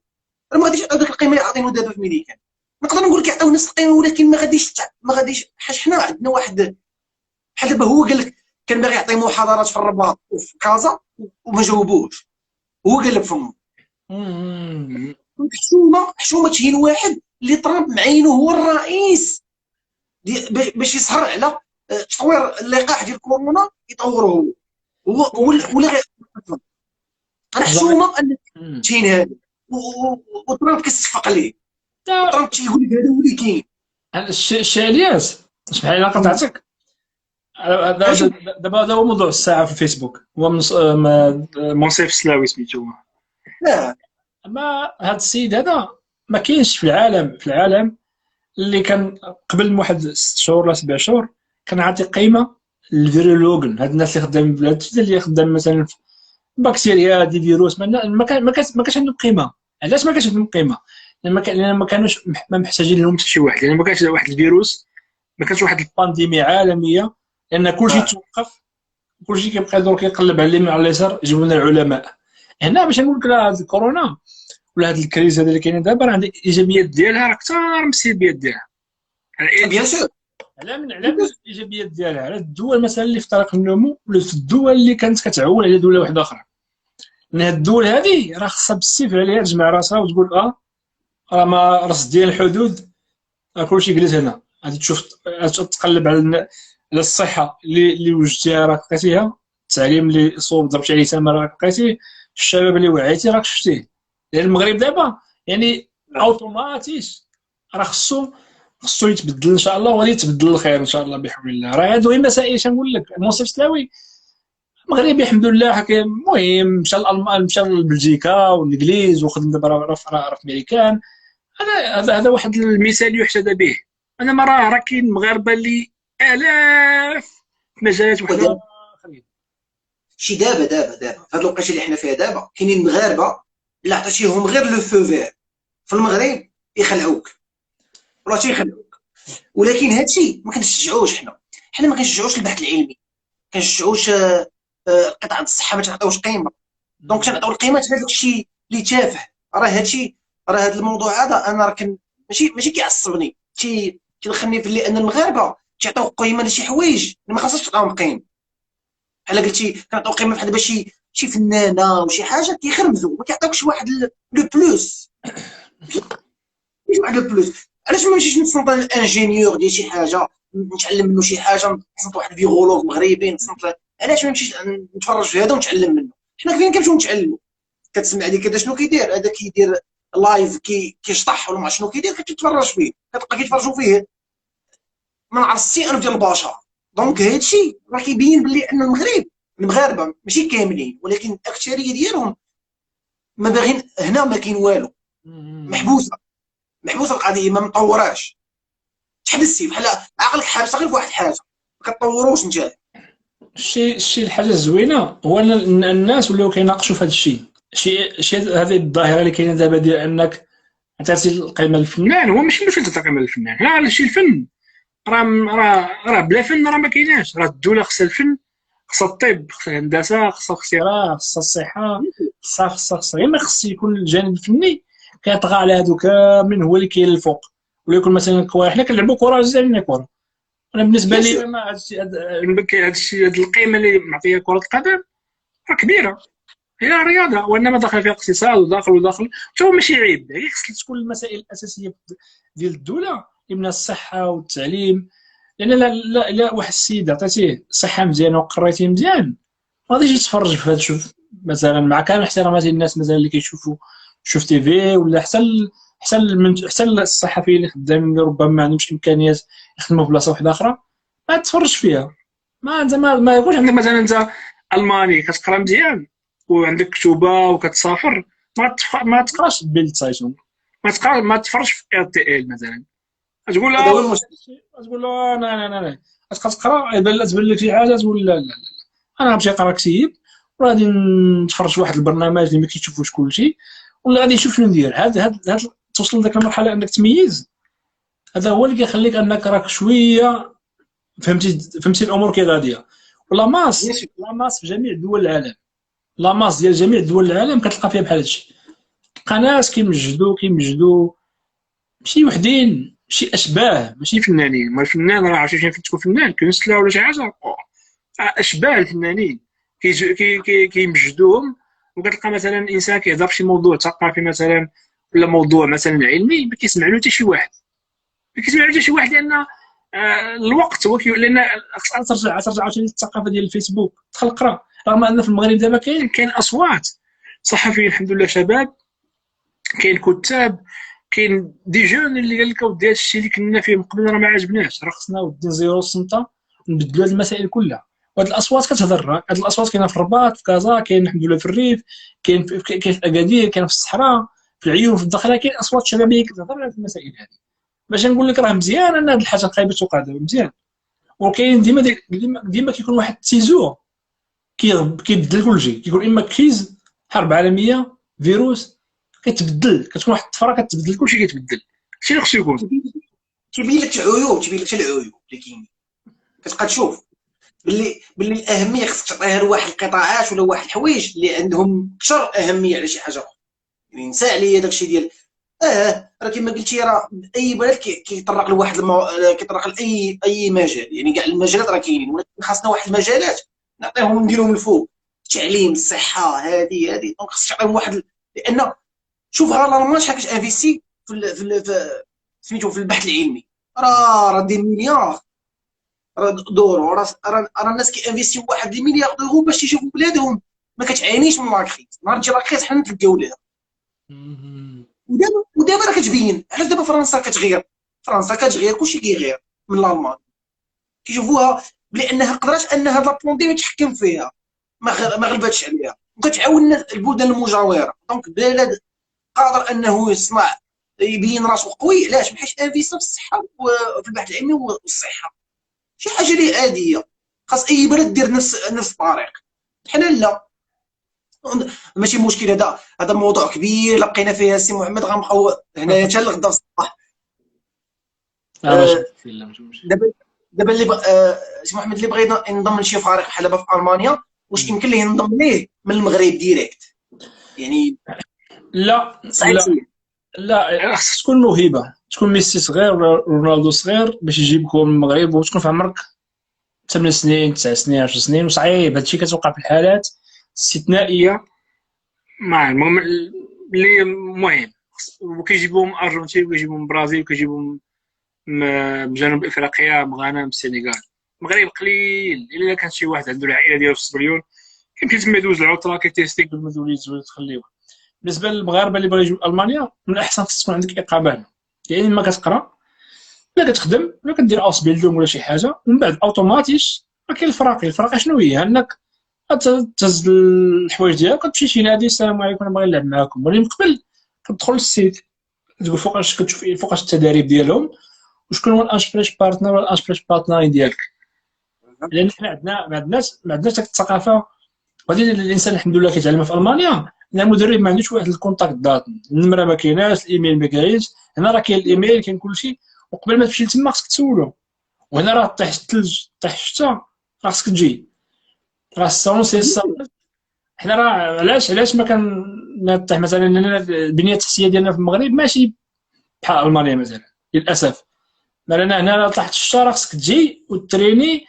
راه ما غاديش يعطيو ديك القيمه اللي عاطينو دابا في ميديكان. نقدر نقول لك يعطيو نفس القيمه، ولكن ما غاديش حيت حنا عندنا واحد بحال دابا هو قال لك كان باغي يعطي محاضرات في الرباط وفي كازا وما جاوبوش، هو قال لك فمو. حشومه تهين واحد اللي ترامب معينه هو الرئيس باش يسهر على تطوير اللقاح ديال كورونا، يطوره هو ولا غير انا حشومه ان تهين هذا وترامب كيصفق ليه. ترامب تيقول لك هذا هو اللي كاين. الشيء الياس، اسمح لي انا قطعتك. شوف دابا هذا هو موضوع الساعه في الفيسبوك، هو منصف سلاوي سميتو. لا اما هذا السيد هذا ما كاينش في العالم اللي كان قبل واحد 6 شهور ولا 7 شهور كان عاطي قيمه للفيرولوجن، هاد الناس اللي خدامين في البلاد، اللي خدام مثلا في بكتيريا دي فيروس، ما كانش عندهم قيمه. علاش ما كانش عندهم قيمه؟ لان ما كانوش ما محتاجين لهم حتى شي واحد، لان ما كانش واحد الفيروس، ما كانش واحد البانديمي عالميه، لان كلشي توقف، كلشي كيبقى يدور كيقلب على اليمين على اليسار. يجيبوا لنا العلماء هنا باش نقول لك راه هاد الكورونا ولا هاد الكريز هذا اللي كاين دابا راه عندها الايجابيات ديالها راه اكثر من السلبيات ديالها. بيان سور. على من الايجابيات ديالها، على الدول مثلا اللي في طريق النمو، ولا في الدول اللي كانت كتعول على دوله واحده اخرى. لان هاد الدول هذه راه خصها بالسيف عليها تجمع راسها وتقول راه ما رص ديال الحدود، كلشي جلس هنا. غادي تشوف تقلب على الصحه اللي وجدتيها راك لقيتيها، التعليم اللي صوب ضربتي عليه تما راك لقيتيه، الشباب اللي وعيتي راك شفتيه. لان المغرب دابا يعني اوتوماتيك راه خصو يتبدل ان شاء الله، وغادي يتبدل الخير ان شاء الله بحول الله. راه هادو هي مسائل اش نقول لك. المنصف سلاوي المغربي الحمد لله حكى، المهم مشى لالمان، مشى لبلجيكا والانجليز، وخدم دابا راه في امريكان. هذا واحد المثال يحتذى به. انا ما راه كاين مغاربه اللي الاف في مجالات وحده اخرين. شي دابا في هاد الوقيته اللي حنا فيها دابا كاينين مغاربه اللي عطيتيهم غير لو فو فير في المغرب يخلعوك، والله تيخلعوك. ولكن هادشي ما كنشجعوش. حنا ما كنشجعوش البحث العلمي، كنشجعوش قطاع الصحه ما تعطيوش قيمه. دونك تنعطيو القيمه لهذاك الشيء اللي تافه. راه هادشي، راه هاد الموضوع هذا انا راه ماشي كيعصبني، كيدخلني في اللي ان المغاربه تيعطيو قيمه لشي حوايج اللي ما خاصهاش تعطيهم قيمه. بحال قلتي كنعطيو قيمه بحال دابا شي فنانه وشي حاجه كيخرمزوا، ما كيعطيوكش واحد لو بلوس. ماشي واحد لو بلوس. علاش ما نمشيش نتصنت الانجينيور ديال شي حاجه، نتعلم منه شي حاجه، نتصنت واحد الفيغولوج مغربي، نتصنت. علاش ما نمشيش نتفرج في هذا ونتعلم منه؟ حنا فين كنمشيو نتعلموا؟ كتسمع لي كذا شنو كيدير هذا، كيدير لايف كيشطح ولا ما شنو كيدير، كتتفرج فيه، كتلقى كيتفرجوا فيه من عرفتي انا ديال البشر. دونك هادشي راه كيبين باللي ان المغاربه ماشي كاملين، ولكن الاكثريه ديالهم ما باغيين. هنا ما كاين والو، محبوسه القضيه، ما مطوراش. تحبسي بحال عقلك حابس غير في واحد الحاجه، ما كتطوروش نتايا. الشيء الحاجه الزوينه هو ان الناس ولاو كيناقشوا في هذا الشيء. هذه الظاهره اللي كاينه دابا ديال انك تعطي القيمه للفنان. هو ماشي باش تعطي القيمه للفنان، لا هذا الشيء الفن راه بلا فن راه ما كايناش. راه الدوله خصها الفن، خصها الطب، خصها الهندسه، خصها الاختراع، خصها الصحه، خصها غير ما خص يكون الجانب الفني كيطغى على هادو كاملين، هو اللي كاين الفوق. ولا يكون مثلا الكره، حنا كنلعبوا كره جزاف ديال الكره. انا بالنسبه لي ما هذا الشيء هذه القيمه اللي معطيه كره القدم راه كبيره، هي رياضه، وانما داخل فيها اقتصاد وداخل حتى ماشي عيب. هي خص تكون المسائل الاساسيه ديال الدوله من الصحه والتعليم. لان لا واحد السيد عطيتيه صحه مزيانه وقريتيه مزيان ما غاديش يتفرج في هذا. شوف مثلا مع كامل احتراماتي للناس مثلا اللي كيشوفوا تي في، ولا حتى الصحفيين اللي خدامين اللي ربما ما عندهمش امكانيات يخدموا في بلاصه واحده اخرى، ما تفرجش فيها. ما انت ما يكونش عندك مثلا انت الماني كتقرا مزيان وعندك كتوبه وكتسافر، ما تقراش بيلد سايتون، ما تفرجش في ار تي ال مثلا. تقول هذا هو له المشكل. تقول له انا تقرا يبان لك شي حاجه تقول لا انا غنمشي نقرا كتيب، وغادي نتفرج في واحد البرنامج اللي ما كيتشوفوش كلشي، ولا غادي نشوف شنو ندير. هاد توصل لذاك المرحله انك تميز. هذا هو اللي كيخليك انك راك شويه فهمتي الامور كي غاديه. ولا ماس في جميع دول العالم، لا ماس ديال جميع دول العالم كتلقى فيها بحال هادشي. تلقى ناس كيمجدوا شي وحدين، شي اشباه ماشي فنانين. ما الفنان راه عرفتي فين تكون فنان كينسلا ولا شي حاجه، اشباه الفنانين كيمجدوهم. وكتلقى مثلا انسان كيهضر في شي موضوع ثقافي مثلا ولا موضوع مثلا علمي، ما كيسمع له حتى شي واحد، لان الوقت هو لان ترجع عاوتاني للثقافه ديال الفيسبوك، دخل قرا. رغم ان في المغرب دابا كاين اصوات صحفيين الحمد لله شباب، كاين كتاب، كاين دي جون اللي قال لك اودي هذا الشيء اللي كنا فيه من قبل راه ما عجبناش، راه خصنا ودي نزيرو السمطه ونبدلوا هذه المسائل كلها. وهاد الاصوات كتهضر، هاد الاصوات كاينه في الرباط، في كازا، كاين الحمد لله في الريف، كاين في اكادير، كاين في الصحراء، في العيون، في الداخله، كاين اصوات شبابيه كتهضر على هاد المسائل هذه. باش نقول لك راه مزيان ان هاد الحاجه خايبه توقع دابا مزيان. وكاين ديما كيكون واحد التيزو كيبدل كلشي، كيكون اما كريز، حرب عالميه، فيروس، كتبدل، كتكون واحد الطفره كتبدل كلشي، كيتبدل. هادشي اللي خصو يكون. تيبين لك العيوب، تيبين لك العيوب اللي كاينين، كتبقى تشوف باللي الاهميه خصك تعطيها لواحد القطاعات ولا واحد الحوايج اللي عندهم اكثر اهميه على شي حاجه اخرى. يعني نسى عليا داكشي ديال راه كما قلتي، راه اي بلد كيطرق لواحد كيطرق لاي مجال، يعني كاع المجالات راه كاينين، ولكن خاصنا واحد المجالات نعطيهم نديرهم الفوق. التعليم، الصحه، هذه دونك خصك تعطيهم واحد، لان شوف ها الالمان شحال كتانفيستي سميتو في البحث العلمي، راه دي مليار دورو، راه الناس كيانفيستيو واحد دي مليار دورو باش يشوفوا بلادهم ما كتعانيش من لاكريز. نهار تجي لاكريز حنا نتلقاو لها. ودابا راه كتبين علاش دابا فرنسا كتغير، فرنسا كتغير كلشي كيغير من الالمان، كيشوفوها بانها قدرات ان هاد لابلوندي يتحكم فيها، ما غلباتش عليها، وكتعاون البلدان المجاوره. دونك بلد قادر انه يصنع، يبين راسو قوي. علاش؟ حيت انفيستي في الصحه وفي البحث العلمي والصحه، شي حاجه اللي عاديه. خاص اي بلد دير نفس الطريق. حنا لا، ماشي مشكل. هذا موضوع كبير لقينا فيه السي محمد، غنبقاو هنايا حتى لغدا في الصباح. دابا اللي سي محمد اللي بغى ينضم لشي فريق بحال دابا في المانيا، واش يمكن ليه ينضم ليه من المغرب ديريكت؟ يعني لا صعيب لا لا، خصك تكون موهبه، تكون ميسي صغير ولا رونالدو صغير باش يجيبك من المغرب، وتكون في عمرك 8 سنين 9 سنين 10 سنين. وصعيب هادشي، كتوقع في الحالات استثنائيه. المهم اللي مهم، وكيجيبوهم ارجنتين، وكيجيبوهم البرازيل، وكيجيبوهم من جنوب افريقيا، من غانا، من السنغال. المغرب قليل الا كان شي واحد عنده العائله ديالو في السبريون، يمكن تما يدوز العطله كيتيستي قبل ما تولي تخليوه. بالنسبه للمغاربه اللي بغاو يجيو المانيا، من الاحسن خصك تكون عندك اقامه هنا، يعني ما كتقرا ولا كتخدم ولا كدير اوس بيلدونغ ولا شي حاجه، ومن بعد اوتوماتيش راه كاين الفراقي شنو هي؟ انك تهز الحوايج ديالك وتمشي شي نادي، السلام عليكم انا باغي نلعب معاكم. ولكن من قبل كتدخل للسيت، تقول فوقاش كتشوف فوقاش التداريب ديالهم، وشكون هو الانسبريش بارتنر ولا الانسبريش بارتنر ديالك. لان حنا ما عندناش ديك الثقافه. وهذه الانسان الحمد لله كيتعلمها في المانيا، لان المدرب ما عندوش واحد الكونتاكت دات، النمره ما كايناش، الايميل ما كاينش. هنا راه كاين الايميل، كاين كلشي، وقبل ما تمشي لتما خصك تسولو. وهنا راه طيح الثلج، طيح الشتا، راه خصك تجي، راه الصالون سي الصالون. حنا راه علاش ما كان طيح مثلا البنيه التحتيه ديالنا في المغرب ماشي بحال المانيا مثلا، للاسف. مثلا هنا راه طاحت الشتا، راه خصك تجي وتريني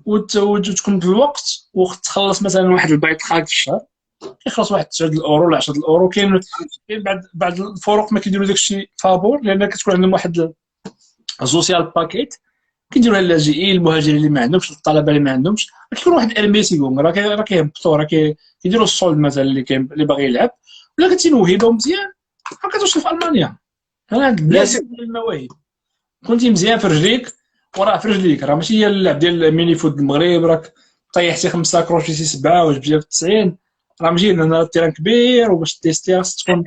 وتكون في الوقت، وتخلص مثلا واحد البيت خارج في الشهر كيخلص واحد 9 الاورو ولا 10 الاورو. كاين بعد الفروق ما كيديروا داكشي فابور، لان كتكون عندهم واحد السوسيال باكيت كيديروها للاجئين، المهاجرين اللي ما عندهمش، الطلبه اللي ما عندهمش. كيكون واحد الارميسيكم، راه كيهبطوا، راه كيديروا السولد مثلا اللي باغي يلعب، ولا كنتي موهبه مزيان راه كتوصل في المانيا. هنا هاد البلاد ديال المواهب، كنتي مزيان في رجليك وراه في رجليك، راه ماشي هي اللعب ديال الميني فوت المغرب راك طيحتي 5 كروشيتي 7 وجبتيها في 90. راه ماشي هنا التيران كبير، وباش تيستي خاص تكون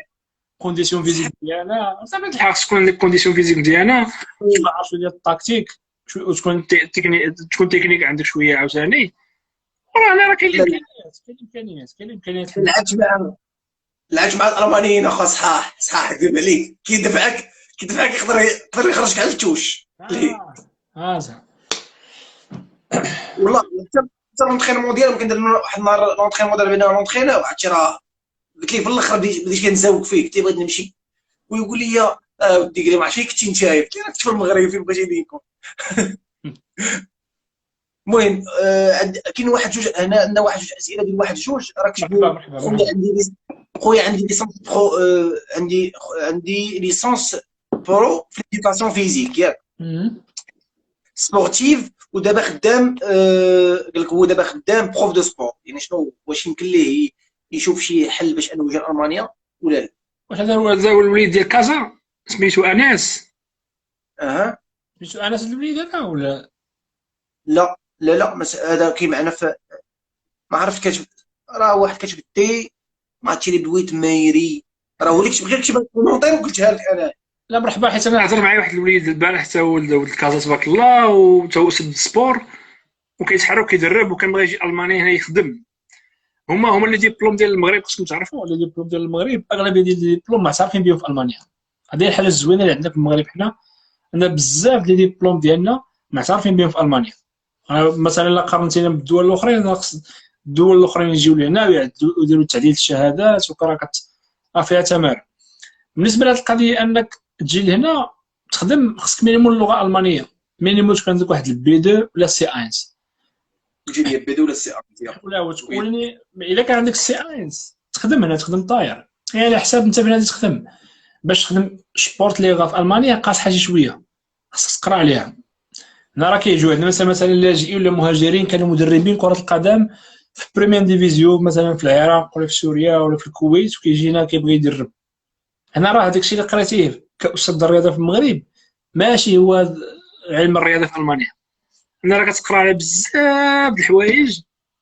كونديسيون فيزيك ديالها صافي، الحق تكون لك كونديسيون فيزيك ديالها، تبقى شويه ديال التاكتيك، وتكون تكنيك عندك شويه عاوتاني. راه كاين الامكانيات لعبت مع الالمانيين اخو، صحاح كذب عليك، كيدفعك يقدر يخرجك على التوش. والله حتى لونطرينمون ديالهم كندير واحد النهار لونطرينمون ديال بينا لونطرينور، عرفتي راه قلت ليه في الاخر بديت كنزاوق فيه، قلت ليه بغيت نمشي، ويقول لي ودي قال لي ما عرفتش فين كنتي نتايا، قلت له كنت في المغرب فين بغيتي نكون. المهم كاين واحد جوج هنا، عندنا واحد جوج اسئله ديال واحد جوج راه كتبوا. خويا عندي ليسونس برو، عندي ليسونس برو في ليديكاسيون فيزيك ياك سبورتيف، ودابا خدام قال لك هو دابا خدام بروف دو سبور. يعني شنو، واش يمكن ليه يشوف شي حل باش انه يجي لالمانيا ولا لا؟ واش هذا هو الوليد ديال كازا؟ سميتو انس. اها. سميتو انس الوليد انا ولا؟ لا لا لا، هذا كي معنا في، ما عرفت كاتب، راه واحد كاتب تي، ما عرفتش لي بويت مايري، راه هو اللي كتب غير كتب الكومونتير وقلتها لك انا. لا مرحبا، حيت انا هضر معايا واحد الوليد البارح حتى هو ولد كازا تبارك الله، وتا هو سد السبور وكيتحرك وكيدرب وكنبغي يجي المانيا هنا يخدم. هما لي ديبلوم ديال المغرب، خصكم تعرفوا لي ديبلوم ديال المغرب اغلبيه ديال لي ديبلوم معترفين بهم في المانيا. هذه الحاجه الزوينه اللي عندنا في المغرب حنا، عندنا بزاف ديال لي ديبلوم ديالنا معترفين بهم في المانيا. مثلا الا قارنتينا بالدول الاخرين، خص الدول الاخرين يجيو لهنا ويديروا تعديل الشهادات وكرا فيها تمارين. بالنسبه لهذه القضيه انك تجي لهنا تخدم، خصك مينيموم اللغه الالمانيه، مينيموم تكون عندك واحد البي 2 ولا سي 1. قلتي لي بي ولا سي ار مزيان. ولا وتقولني الا كان عندك سي 1 تخدم هنا، تخدم طاير. يعني على حساب انت فين غادي تخدم. باش تخدم سبورت ليغا في المانيا قاصحه شي شويه، خصك تقرا عليها. هنا راه كيجيو عندنا مثلا لاجئين ولا مهاجرين كانوا مدربين كره القدم في بريمير ديفيزيون، مثلا في العراق ولا في سوريا ولا في الكويت، وكيجي هنا كيبغي يدرب. هنا راه هذاك الشيء اللي قريتيه كاستاذ الرياضه في المغرب ماشي هو علم الرياضه في المانيا. هنا راه كتقرا على بزاف د الحوايج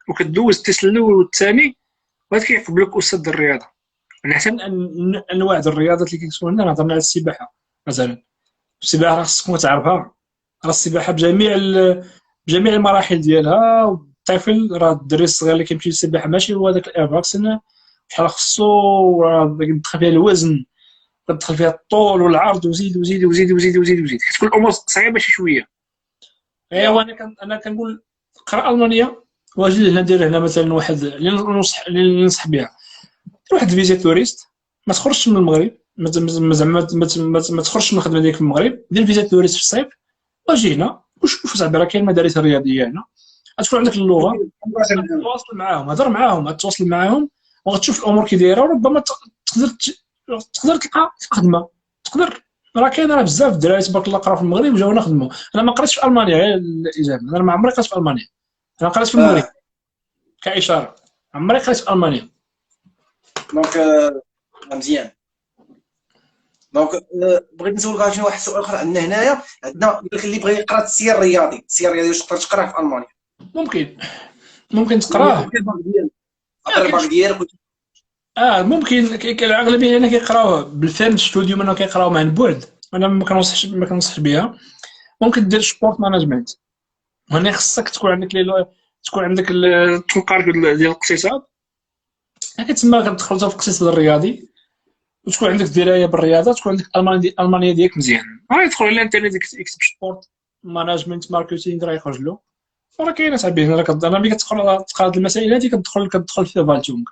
وكدوز التيست الاول والثاني، وهذا كيقبلك استاذ الرياضه. من احسن انواع الرياضات اللي كيكتبوا لنا، هضرنا على السباحه مثلا. السباحه راه خصكم تعرفها، راه السباحه بجميع المراحل ديالها. الطفل راه الدري الصغير اللي كيمشي للسباحه ماشي هو داك الافاكسن شحال خصو، كيدخل فيها الوزن، كتدخل فيها الطول والعرض، وزيد وزيد وزيد وزيد وزيد وزيد، كتكون الامور صعيبه شي شويه. ايوا انا كنقول قرا المانيا، واجي لهنا دير هنا مثلا واحد اللي ننصح بها، واحد فيزا توريست، ما تخرجش من المغرب، زعما ما تخرجش من الخدمه ديالك في المغرب، دير فيزا توريست في الصيف واجي هنا وشوف زعما راه كاين مدارس رياضيه هنا، غتكون عندك اللغه، تواصل معاهم، هضر معاهم، تواصل معاهم وغتشوف الامور كي دايره، وربما تقدر تلقى خدمه. تقدر، راه كاين راه بزاف الدراري تبارك الله قراو في المغرب وجاو هنا خدموا. انا ما قريتش في المانيا، غير الاجابه انا ما عمري قريت في المانيا، انا قريت في المغرب كاشاره، عمري قريت في المانيا. دونك مزيان. دونك بغيت نسولك عاوتاني واحد السؤال اخر. عندنا هنايا، عندنا قال لك اللي بغى يقرا السير الرياضي، السير الرياضي واش تقدر تقراه في المانيا؟ ممكن تقراه. الباك ديالك ممكن الاغلبيه هنا كيقراوه بالفهم ستوديو، منه كيقراو عن بعد. انا ما كنصحش بها. ممكن دير سبورت مانجمنت، هنا خصك تكون عندك تكون عندك تكون قاري ديال الاقتصاد، كتسمى كتدخل في الاقتصاد الرياضي، وتكون عندك درايه بالرياضه، تكون عندك المانيا ديالك مزيان. يدخل على الانترنت يكتب سبورت مانجمنت ماركتينغ راه يخرج له. راه كاينه صاحبي هنا، انا ملي تقرا هاد المسائل هذه كتدخل في فالتونغ.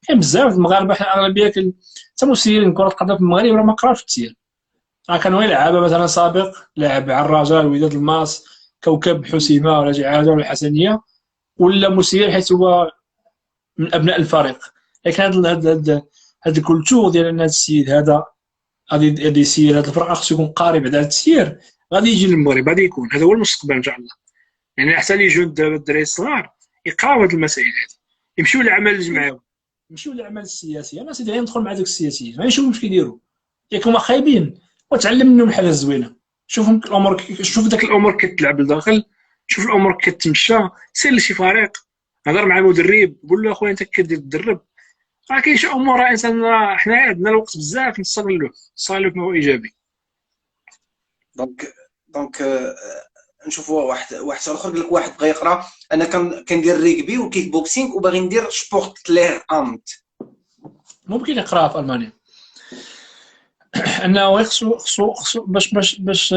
كاين بزاف المغاربه حنا اغلبيه حتى مسيرين كره القدم في المغرب راه ما قراوش في التسيير، راه كانوا يلعبوا مثلا سابق لاعب على الرجاء، وداد الماس، كوكب حسيمه ولا شي حاجه، ولا الحسنيه، ولا مسير حيت هو من ابناء الفريق. لكن هذا الكولتور ديال ان هذا السيد هذا غادي يسير هذه الفرقه، خصو يكون قاري بعد هذا التسيير، غادي يجي للمغرب، غادي يكون هذا هو المستقبل ان شاء الله. يعني حتى اللي يجوا الدراري الصغار يقراو هذه المسائل هذه، يمشيو للعمل الجمعوي، يمشيو للاعمال السياسيه. انا سيدي ندخل مع ذوك السياسيين غنشوفهم اش كيديروا، ياك هما خايبين وتعلم منهم حاجه زوينه. شوفهم الامور، شوف داك الامور كتلعب لداخل، شوف الامور كتمشى، سير لشي فريق، هضر مع المدرب، قول له اخويا انت كدير تدرب، راه كاين شي امور، راه انسان، حنا عندنا الوقت بزاف نستغلوه ما هو ايجابي. دونك نشوفوا واحد سؤال اخر. قال لك واحد بغى يقرا، انا كندير ريغبي وكيك بوكسينغ وباغي ندير سبورت لير امت، ممكن يقرا في المانيا. انه خصو باش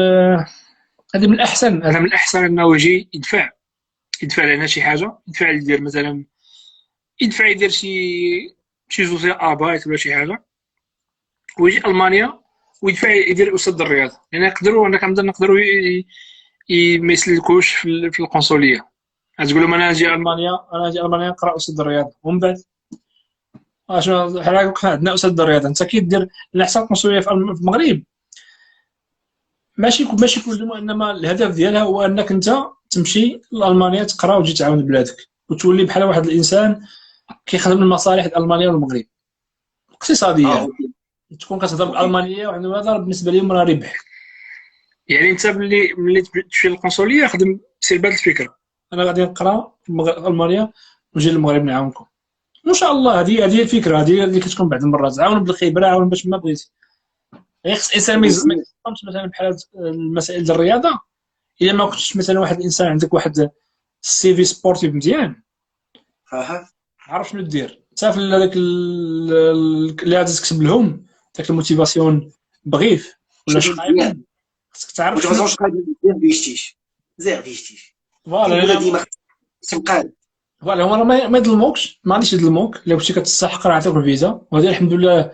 هذا من الاحسن، انه يجي يدفع لنا شي حاجه، يدفع يدير مثلا، يدير شي زوز ابايت ولا شي حاجه، ويجي المانيا ويدفع يدير استاذ الرياضه. لان يقدروا، انا كنظن نقدروا ما يسلكوش في القنصليه، تقول لهم انا اجي المانيا نقرا استاذ الرياضه، ومن بعد اشنو حنا عندنا استاذ الرياضه، انت كيدير الاحساء القنصليه في المغرب ماشي كل، انما الهدف ديالها هو انك انت تمشي لالمانيا تقرا وتجي تعاون بلادك، وتولي بحال واحد الانسان كيخدم المصالح المانيا والمغرب اقتصاديا. تكون كتهضر بالالمانيه وعندهم هذا بالنسبه لهم راه ربح. يعني انت ملي تمشي للقنصليه خدم سير بهذه الفكره، انا غادي نقرا في المانيا ونجي للمغرب نعاونكم ان شاء الله. هذه الفكره، هذه اللي كتكون بعض المرات، عاون بالخبره، عاون باش ما بغيتي. غير خص الانسان ما يزقمش مثلا بحال المسائل ديال الرياضه. الا ما كنتش مثلا واحد الانسان عندك واحد السي في سبورتيف مزيان، اها عارف شنو دير حتى في هذاك اللي غادي تكتب لهم داك الموتيفاسيون بغيف ولا شحال، خصك تعرف شنو. موتيفاسيون شحال زير فيشتيش زير فيشتيش كيقول فوالا ديما تنقاد. فوالا هما ما يظلموكش، ما غاديش يظلموك. الا كنتي كتستحق راه عطاوك الفيزا. وهذه الحمد لله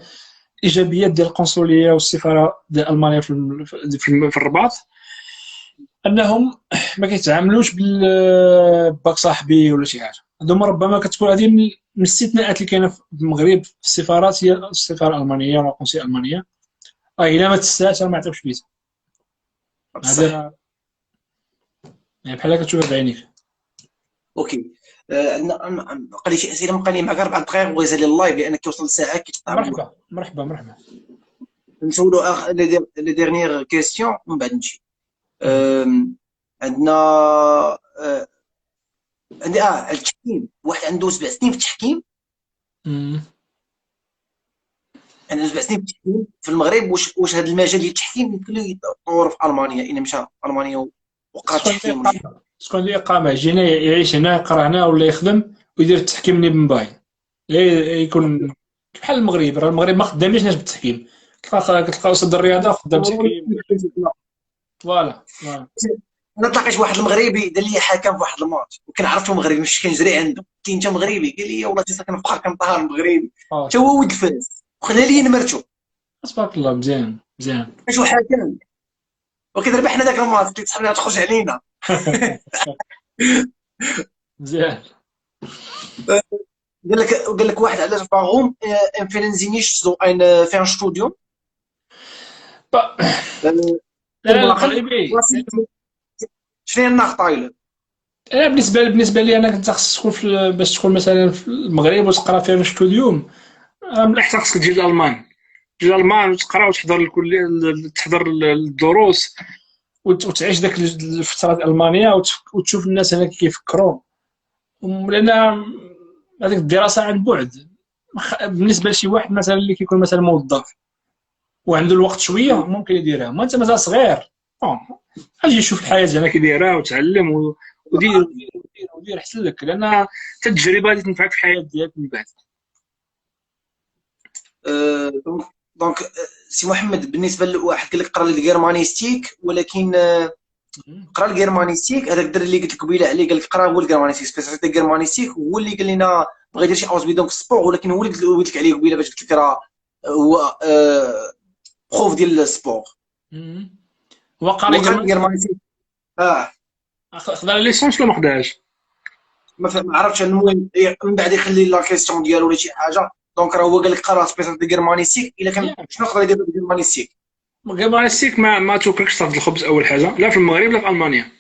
ايجابيات ديال القنصليه والسفاره ديال المانيا في الرباط، انهم ما كيتعاملوش بالباك صاحبي ولا شي حاجه. هذوما ربما كتكون هذه من الاستثناءات اللي كاينه في المغرب في السفارات، هي السفاره الالمانيه ولا القنصليه الالمانيه الا ما تستاهلش ما يعطيوكش فيزا. هذا يعني بحال كتشوفها بعينيك. اوكي. بقى لي شي اسئله، بقى لي معك 4 دقائق وغيزال لي اللايف لان كيوصل لساعه كيقطع. مرحبا مرحبا مرحبا. نسولوا لي ديرنيير كيسيون ومن بعد نمشي. عندنا عندي التحكيم. واحد عنده 7 سنين في التحكيم، عنده 7 سنين في التحكيم في المغرب. واش هذا المجال ديال التحكيم يمكن له يتطور في المانيا الا مشى المانيا وقرا التحكيم؟ شكون اللي اقامه يجينا يعيش هنا يقرا هنا ولا يخدم ويدير التحكيم من باي يكون بحال المغرب. راه المغرب ما خدامينش ناس بالتحكيم، كتلقى استاذ الرياضه خدام تحكيم. فوالا انا تلاقيت واحد المغربي دار لي حكم في واحد الماتش وكنعرفو مغربي مش كنجري عنده. كاين انت مغربي؟ قال لي والله ساكن في بحر كنطهر مغربي حتى هو ولد فاس وخلى لي نمرتو. تبارك الله مزيان مزيان. شو حكم وكذا ربحنا ذاك الماتش اللي تصحابنا تخرج علينا. مزيان. قال لك واحد علاش warum empfehlen Sie nicht so ein Fernstudium؟ لا المغربي شنو هي النقطه؟ انا بالنسبه لي انا كنت خصك تكون باش تدخل مثلا في المغرب وتقرا فيها ستوديوم، من الاحسن خصك تجي لالمان. تجي لالمان وتقرا وتحضر الكليه، تحضر الدروس وتعيش داك الفتره الالمانيه وتشوف الناس هنا كيفكروا. لان هذيك الدراسه عن بعد بالنسبه لشي واحد مثلا اللي كيكون مثلا موظف وعنده الوقت شويه ممكن يديرها. ما انت مازال صغير اجي شوف الحياه هنا كي دايره وتعلم ودير احسن لك، لان حتى التجربه اللي تنفعك في الحياه ديالك من بعد. دونك سي محمد بالنسبه لواحد قال لك قرا الجيرمانيستيك، ولكن قرا الجيرمانيستيك هذاك الدري اللي قلت لك قبيله عليه قال لك قرا هو الجيرمانيستيك سبيسياليتي الجيرمانيستيك، هو اللي قال لنا بغى يدير شي اوزبيدونك سبور، ولكن هو اللي قلت لك عليه قبيله باش قلت لك راه هو بروف ديال السبور. هو قرا الجيرمانيستيك خدا ليسونس ولا ما خداهاش؟ ما عرفتش. المهم من بعد يخلي لا كيسيون ديالو ولا شي حاجه. دونك راه هو قال لك قرا سبيسياليتي الجيرمانيستيك. الا كان شنو يقدر يدير بالجيرمانيستيك؟ الجيرمانيستيك ما توكلكش صافي الخبز اول حاجه، لا في المغرب لا في المانيا.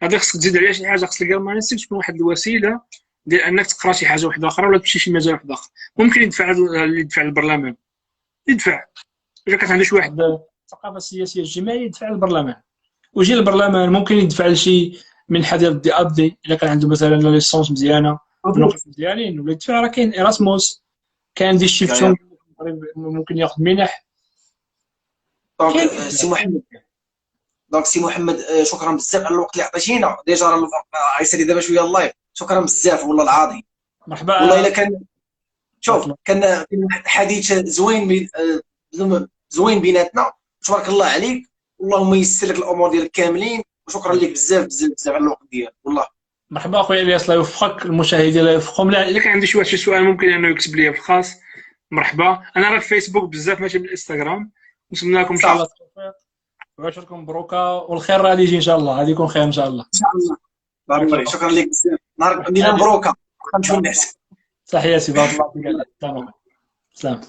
هذا خصك تزيد عليها شي حاجه. خص الجيرمانيستيك تكون واحد الوسيله ديال انك تقرا شي حاجه واحده اخرى ولا تمشي شي مجال واحد اخر. ممكن يدفع البرلمان، يدفع الا كانت عنده شي واحد الثقافه السياسيه الاجتماعيه يدفع للبرلمان، ويجي البرلمان ممكن يدفع لشي منحه ديال دي ابدي الا كان عنده مثلا ليسونس مزيانه بنقط مزيانين، ولا يدفع. راه كاين ايراسموس، كاين دي شيفتون ممكن ياخذ منح. دونك سي محمد شكرا بزاف على الوقت اللي عطيتينا. ديجا راه عيسالي دابا شويه اللايف. شكرا بزاف والله العظيم. مرحبا والله الا كان شوف كان حديث زوين بيناتنا. تبارك الله عليك، اللهم ييسر لك الامور ديالك كاملين، وشكرا لك بزاف بزاف بزاف على الوقت ديالك والله. مرحبا اخويا الياس، الله يوفقك. المشاهدين الله يوفقهم. الا كان عندي شي سؤال ممكن انه يكتب لي في الخاص. مرحبا. انا راه في فيسبوك بزاف ماشي بالانستغرام. نتمنى لكم ان شاء الله التوفيق وبشركم مبروكه، والخير غادي يجي ان شاء الله. غادي يكون خير ان شاء الله. ان شاء الله. بارك الله. شكرا لك بزاف. نهارك عندنا مبروكه. نمشيو الناس. تحياتي. بارك الله فيك. سلام.